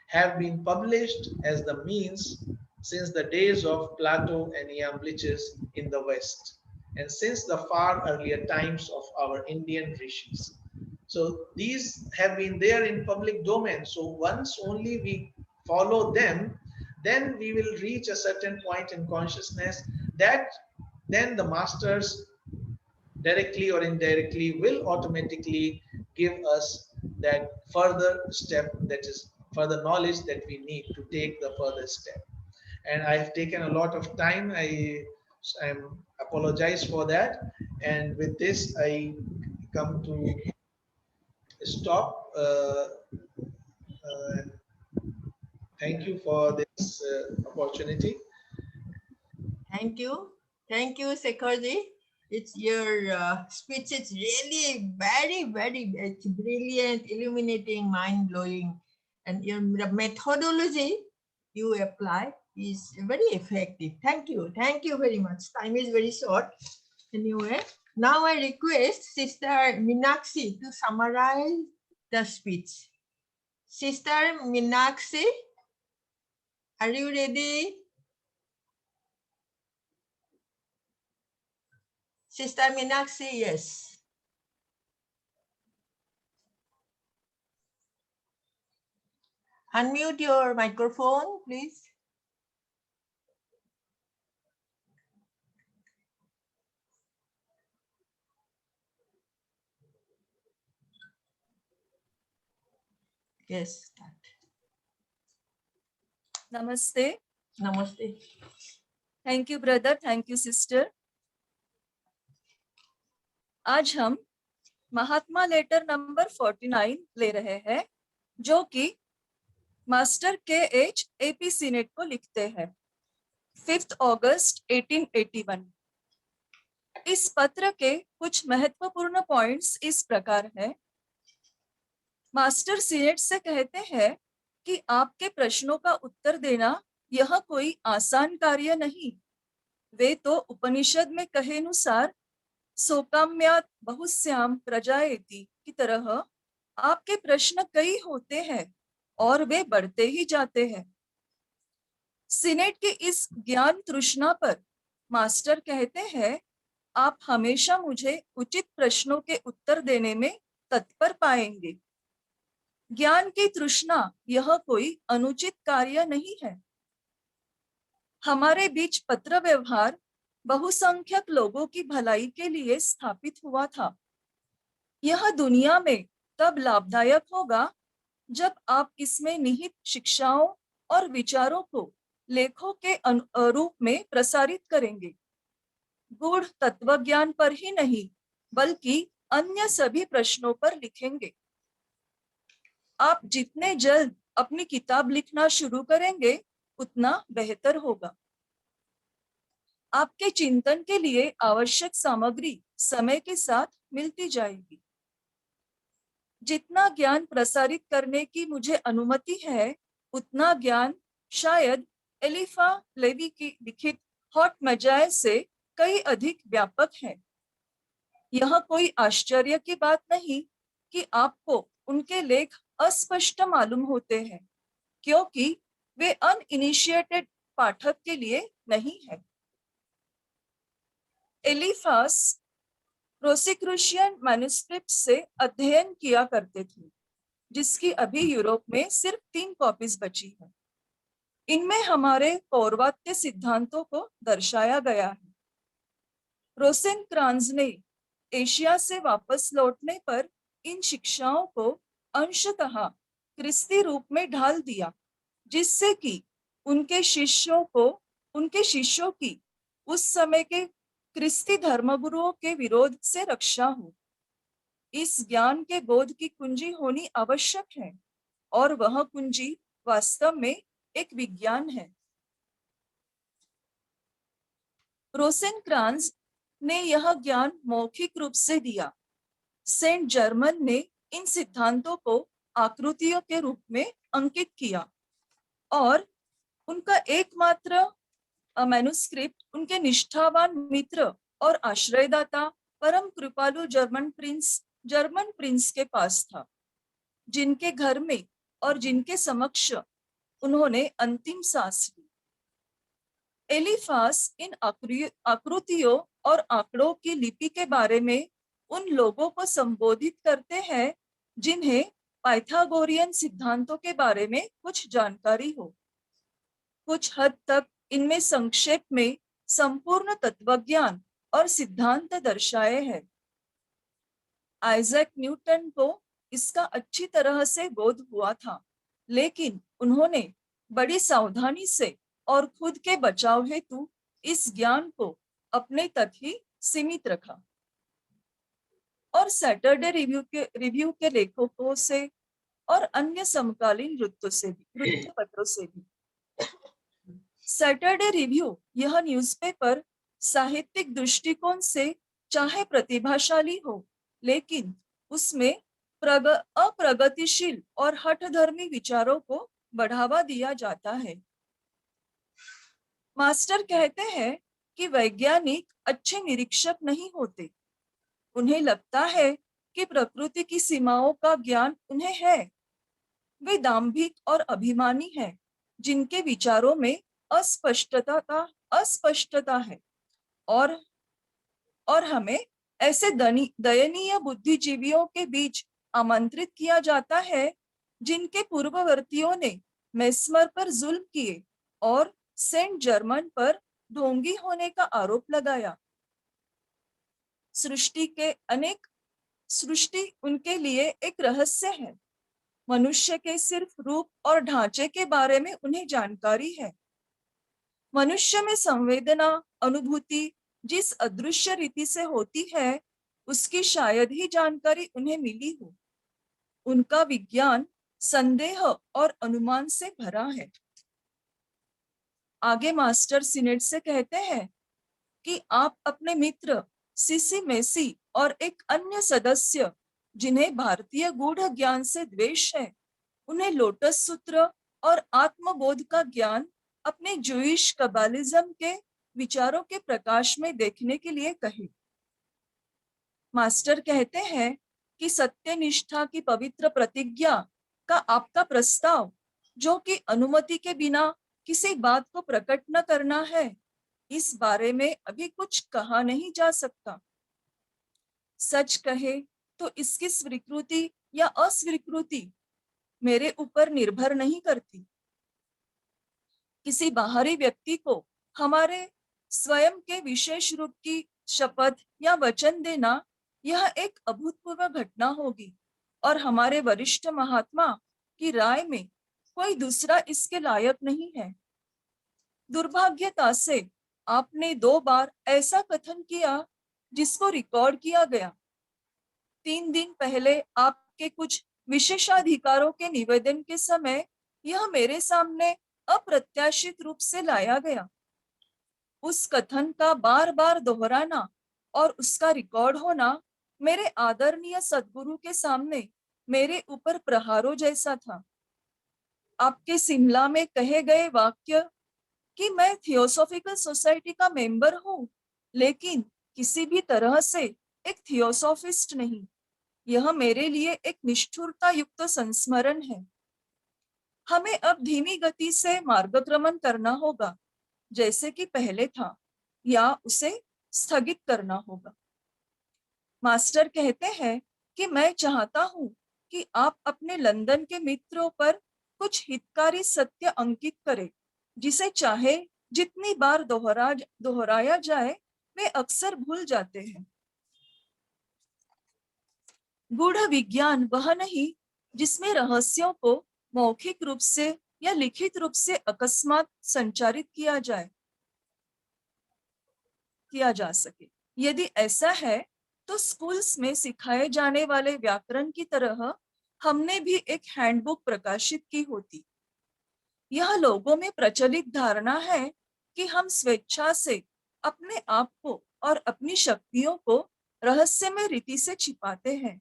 Speaker 2: have been published as the means since the days of Plato and Iamblichus in the West, and since the far earlier times of our Indian rishis. So these have been there in public domain. So once only we follow them, then we will reach a certain point in consciousness that then the masters directly or indirectly will automatically give us that further step, that is further knowledge that we need to take the further step. And I have taken a lot of time. I apologize for that. And with this, I come to stop. Thank you for this opportunity.
Speaker 1: Thank you. Thank you, Shikharji. It's your speech is really it's brilliant, illuminating, mind-blowing. And your the methodology you apply is very effective. Thank you. Thank you very much. Time is very short. Anyway, now I request Sister Meenakshi to summarize the speech. Sister Meenakshi, are you ready? Sister Meenakshi, yes. Unmute your microphone, please. Yes, start.
Speaker 4: Namaste.
Speaker 1: Namaste.
Speaker 4: Thank you, brother. Thank you, sister. आज हम महात्मा letter number 49 ले रहे हैं, जो कि master KH AP senate को लिखते हैं 5 अगस्त 1881। इस पत्र के कुछ महत्वपूर्ण पॉइंट्स इस प्रकार है। मास्टर सीनेट से कहते हैं कि आपके प्रश्नों का उत्तर देना यह कोई आसान कार्य नहीं। वे तो उपनिषद में कहे अनुसार सोकाम्यात बहुस्याम प्रजाएति की तरह आपके प्रश्न कई होते हैं और वे बढ़ते ही जाते हैं। सीनेट की इस ज्ञान तृष्णा पर मास्टर कहते हैं, आप हमेशा मुझे उचित प्रश्नों के उत्तर देने में तत्पर पाएंगे। ज्ञान की तृष्णा यह कोई अनुचित कार्य नहीं है। हमारे बीच पत्र व्यवहार बहुसंख्यक लोगों की भलाई के लिए स्थापित हुआ था। यह दुनिया में तब लाभदायक होगा जब आप इसमें निहित शिक्षाओं और विचारों को लेखों के रूप में प्रसारित करेंगे। गूढ़ तत्वज्ञान पर ही नहीं, बल्कि अन्य सभी प्रश्नों पर लिखेंगे। आप जितने जल्द अपनी किताब लिखना शुरू करेंगे, उतना बेहतर होगा। आपके चिंतन के लिए आवश्यक सामग्री समय के साथ मिलती जाएगी। जितना ज्ञान प्रसारित करने की मुझे अनुमति है, उतना ज्ञान शायद एलिफा लेवी की लिखित हॉट मजाए से कई अधिक व्यापक है। यह कोई आश्चर्य की बात नहीं कि आपको उनके लेख अस्पष्ट मालूम होते हैं, क्योंकि वे अनइनिशिएटेड पाठक के लिए नहीं है। एलिफास प्रोसिक्रूशियन मैन्युस्क्रिप्ट से अध्ययन किया करते थे, जिसकी अभी यूरोप में सिर्फ 3 कॉपीज बची है। इनमें हमारे पौर्वात्य सिद्धांतों को दर्शाया गया है। रोसेनक्रांज ने एशिया से वापस लौटने पर इन शिक्षाओं को अंशतः क्रिस्ती रूप में ढाल दिया, जिससे कि उनके शिष्यों की उस समय के क्रिस्ती धर्मगुरुओं के विरोध से रक्षा हो। इस ज्ञान के बोध की कुंजी होनी आवश्यक है, और वह कुंजी वास्तव में एक विज्ञान है। रोसेनक्रांज ने यह ज्ञान मौखिक रूप से दिया। सेंट जर्मन ने इन सिद्धांतों को आकृतियों के रूप में अंकित किया, और उनका एकमात्र मैन्युस्क्रिप्ट उनके निष्ठावान मित्र और आश्रयदाता परम कृपालु जर्मन प्रिंस के पास था, जिनके घर में और जिनके समक्ष उन्होंने अंतिम सांस ली। एलिफास इन आकृतियों और आंकड़ों की लिपि के बारे में उन लोगों को संबोधित करते हैं जिन्हें पाइथागोरियन सिद्धांतों के बारे में कुछ जानकारी हो। कुछ हद तक इनमें संक्षेप में संपूर्ण तत्वज्ञान और सिद्धांत दर्शाए हैं। आइजैक न्यूटन को इसका अच्छी तरह से बोध हुआ था, लेकिन उन्होंने बड़ी सावधानी से और खुद के बचाव हेतु इस ज्ञान को अपने तक ही सीमित रखा। और सैटरडे रिव्यू के लेखकों से और अन्य समकालीन वृत्तपत्रों से भी। सैटरडे रिव्यू यह न्यूज़पेपर साहित्यिक दृष्टिकोण से चाहे प्रतिभाशाली हो, लेकिन उसमें अप्रगतिशील और हठधर्मी विचारों को बढ़ावा दिया जाता है। मास्टर कहते हैं कि वैज्ञानिक अच्छे निरीक्षक नहीं होते। उन्हें लगता है कि प्रकृति की सीमाओं का ज्ञान उन्हें है। वे दाम्भिक और अभिमानी हैं, जिनके विचारों में अस्पष्टता है, और हमें ऐसे दयनीय बुद्धिजीवियों के बीच आमंत्रित किया जाता है जिनके पूर्ववर्तियों ने मेस्मर पर जुल्म किए और सेंट जर्मन पर ढोंगी होने का आरोप लगाया। सृष्टि उनके लिए एक रहस्य है। मनुष्य के सिर्फ रूप और ढांचे के बारे में उन्हें जानकारी है। मनुष्य में संवेदना, अनुभूति जिस अदृश्य रीति से होती है, उसकी शायद ही जानकारी उन्हें मिली हो। उनका विज्ञान संदेह और अनुमान से भरा है। आगे मास्टर सिनेट से कहते हैं कि आप अपने मित्र सीसी मेसी और एक अन्य सदस्य जिन्हें भारतीय गूढ़ ज्ञान से द्वेष है, उन्हें लोटस सूत्र और आत्मबोध का ज्ञान अपने जूइश कबालिज्म के विचारों के प्रकाश में देखने के लिए कहे। मास्टर कहते हैं कि सत्यनिष्ठा की पवित्र प्रतिज्ञा का आपका प्रस्ताव, जो कि अनुमति के बिना किसी बात को प्रकट न करना है, इस बारे में अभी कुछ कहा नहीं जा सकता। सच कहे तो इसकी स्वीकृति या अस्वीकृति मेरे ऊपर निर्भर नहीं करती। किसी बाहरी व्यक्ति को हमारे स्वयं के विशेष रूप की शपथ या वचन देना यह एक अभूतपूर्व घटना होगी, और हमारे वरिष्ठ महात्मा की राय में कोई दूसरा इसके लायक नहीं है। दुर्भाग्यता से आपने 2 बार ऐसा कथन किया जिसको रिकॉर्ड किया गया। 3 दिन पहले आपके कुछ विशेषाधिकारों के निवेदन के समय यह मेरे सामने अप्रत्याशित रूप से लाया गया। उस कथन का बार बार दोहराना और उसका रिकॉर्ड होना मेरे आदरणीय सद्गुरु के सामने मेरे ऊपर प्रहारों जैसा था। आपके शिमला में कहे गए वाक्य कि मैं थियोसॉफिकल सोसाइटी का मेंबर हूँ, लेकिन किसी भी तरह से एक थियोसॉफिस्ट नहीं, यह मेरे लिए एक निष्ठुरता युक्त संस्मरण है। हमें अब धीमी गति से मार्गक्रमण करना होगा जैसे कि पहले था, या उसे स्थगित करना होगा। मास्टर कहते हैं कि मैं चाहता हूं कि आप अपने लंदन के मित्रों पर कुछ हितकारी सत्य अंकित करें, जिसे चाहे जितनी बार दोहराया जाए वे अक्सर भूल जाते हैं। गूढ़ विज्ञान वह नहीं जिसमें रहस्यों को मौखिक रूप से या लिखित रूप से अकस्मात संचारित किया जा सके। यदि ऐसा है तो स्कूल्स में सिखाए जाने वाले व्याकरण की तरह हमने भी एक हैंडबुक प्रकाशित की होती। यह लोगों में प्रचलित धारणा है कि हम स्वेच्छा से अपने आप को और अपनी शक्तियों को रहस्यमय रीति से छिपाते हैं,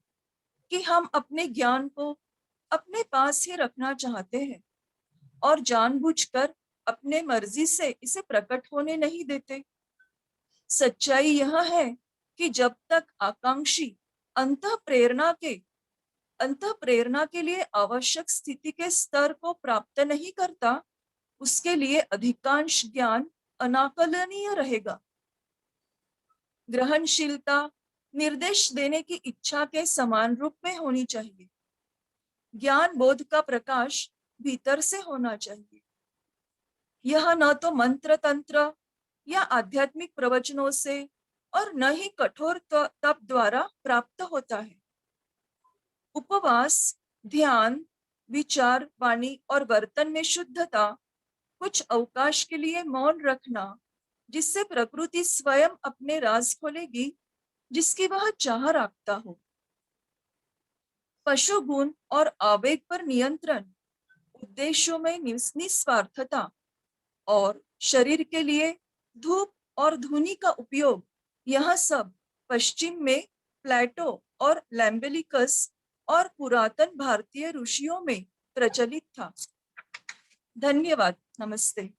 Speaker 4: कि हम अपने ज्ञान को अपने पास ही रखना चाहते हैं और जानबूझकर अपने मर्जी से इसे प्रकट होने नहीं देते। सच्चाई यह है कि जब तक आकांक्षी अंतः प्रेरणा के लिए आवश्यक स्थिति के स्तर को प्राप्त नहीं करता, उसके लिए अधिकांश ज्ञान अनाकलनीय रहेगा। ग्रहणशीलता निर्देश देने की इच्छा के समान रूप में होनी चाहिए। ज्ञान बोध का प्रकाश भीतर से होना चाहिए। यह न तो मंत्र तंत्र या आध्यात्मिक प्रवचनों से और न ही कठोर तप द्वारा प्राप्त होता है। उपवास, ध्यान, विचार, वाणी और वर्तन में शुद्धता, कुछ अवकाश के लिए मौन रखना, जिससे प्रकृति स्वयं अपने राज खोलेगी जिसकी वह चाह रखता हो। पशु गुण और आवेग पर नियंत्रण, उद्देश्यों में निस्वार्थता और शरीर के लिए धूप और धुनी का उपयोग, यह सब पश्चिम में प्लेटो और लैम्बेलिकस और पुरातन भारतीय ऋषियों में प्रचलित था। धन्यवाद। नमस्ते।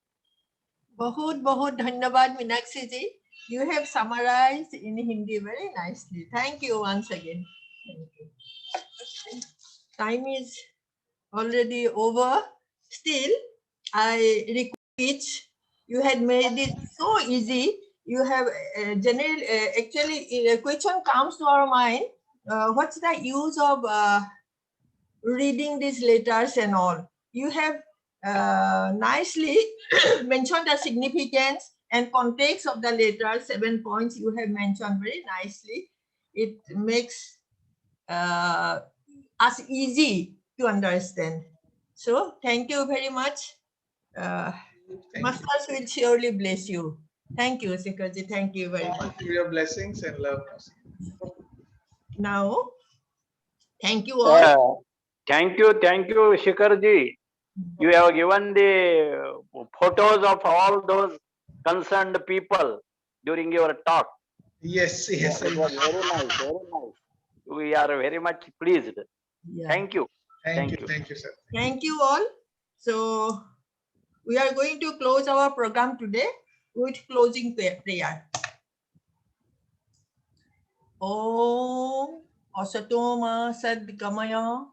Speaker 1: बहुत बहुत धन्यवाद मीनाक्षी जी. You have summarized in Hindi very nicely. Thank you once again. Thank you. Time is already over. Still, I request you had made it so easy. You have actually a question comes to our mind. What's the use of reading these letters and all? You have nicely mentioned the significance and context of the letter. 7 points you have mentioned very nicely. It makes us easy to understand. So thank you very much. Masters will surely bless you. Thank you, Shikharji. Thank you very much.
Speaker 2: Thank you for your blessings and love.
Speaker 1: Now, thank you all.
Speaker 5: Thank you, Shikharji. You have given the photos of all those concerned people during your talk.
Speaker 2: Yes, yes.
Speaker 5: It was very nice, very nice. We are very much pleased.
Speaker 1: Yeah.
Speaker 5: Thank you.
Speaker 2: Thank you, sir.
Speaker 1: Thank you all. So we are going to close our program today with closing prayer. Om Asato Ma Sadgamaya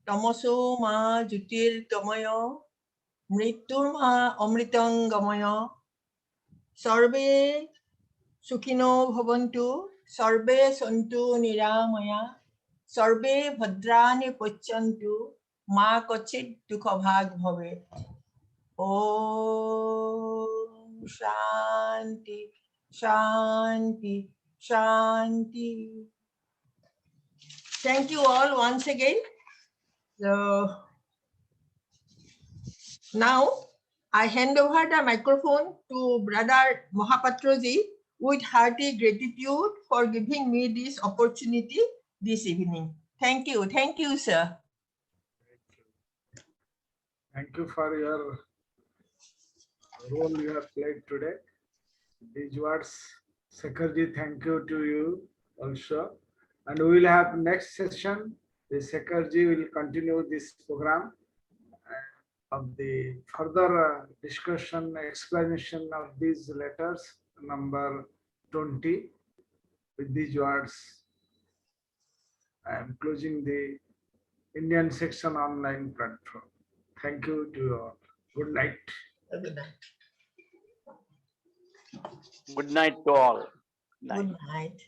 Speaker 1: Tamoso Ma Jutir Gamaya Mritur Ma Amritang Gamaya Sarve Sukhino Bhavantu Sarve Santu Niramaya Sarve Bhadrani Pachantu Ma Kochit Dukhabhag Bhavet. Om Shanti Shanti Shanti. Thank you all once again. So now I hand over the microphone to Brother Mahapatraji with hearty gratitude for giving me this opportunity this evening. Thank you, sir.
Speaker 6: Thank you for your role you have played today. These words, Shikharji, thank you to you also. And we will have next session. The Shikharji will continue this program of the further discussion, explanation of these letters, number 20. With these words, I am closing the Indian section online platform. Thank you to you all. Good night.
Speaker 1: Good night.
Speaker 5: Good night to all.
Speaker 1: Good night.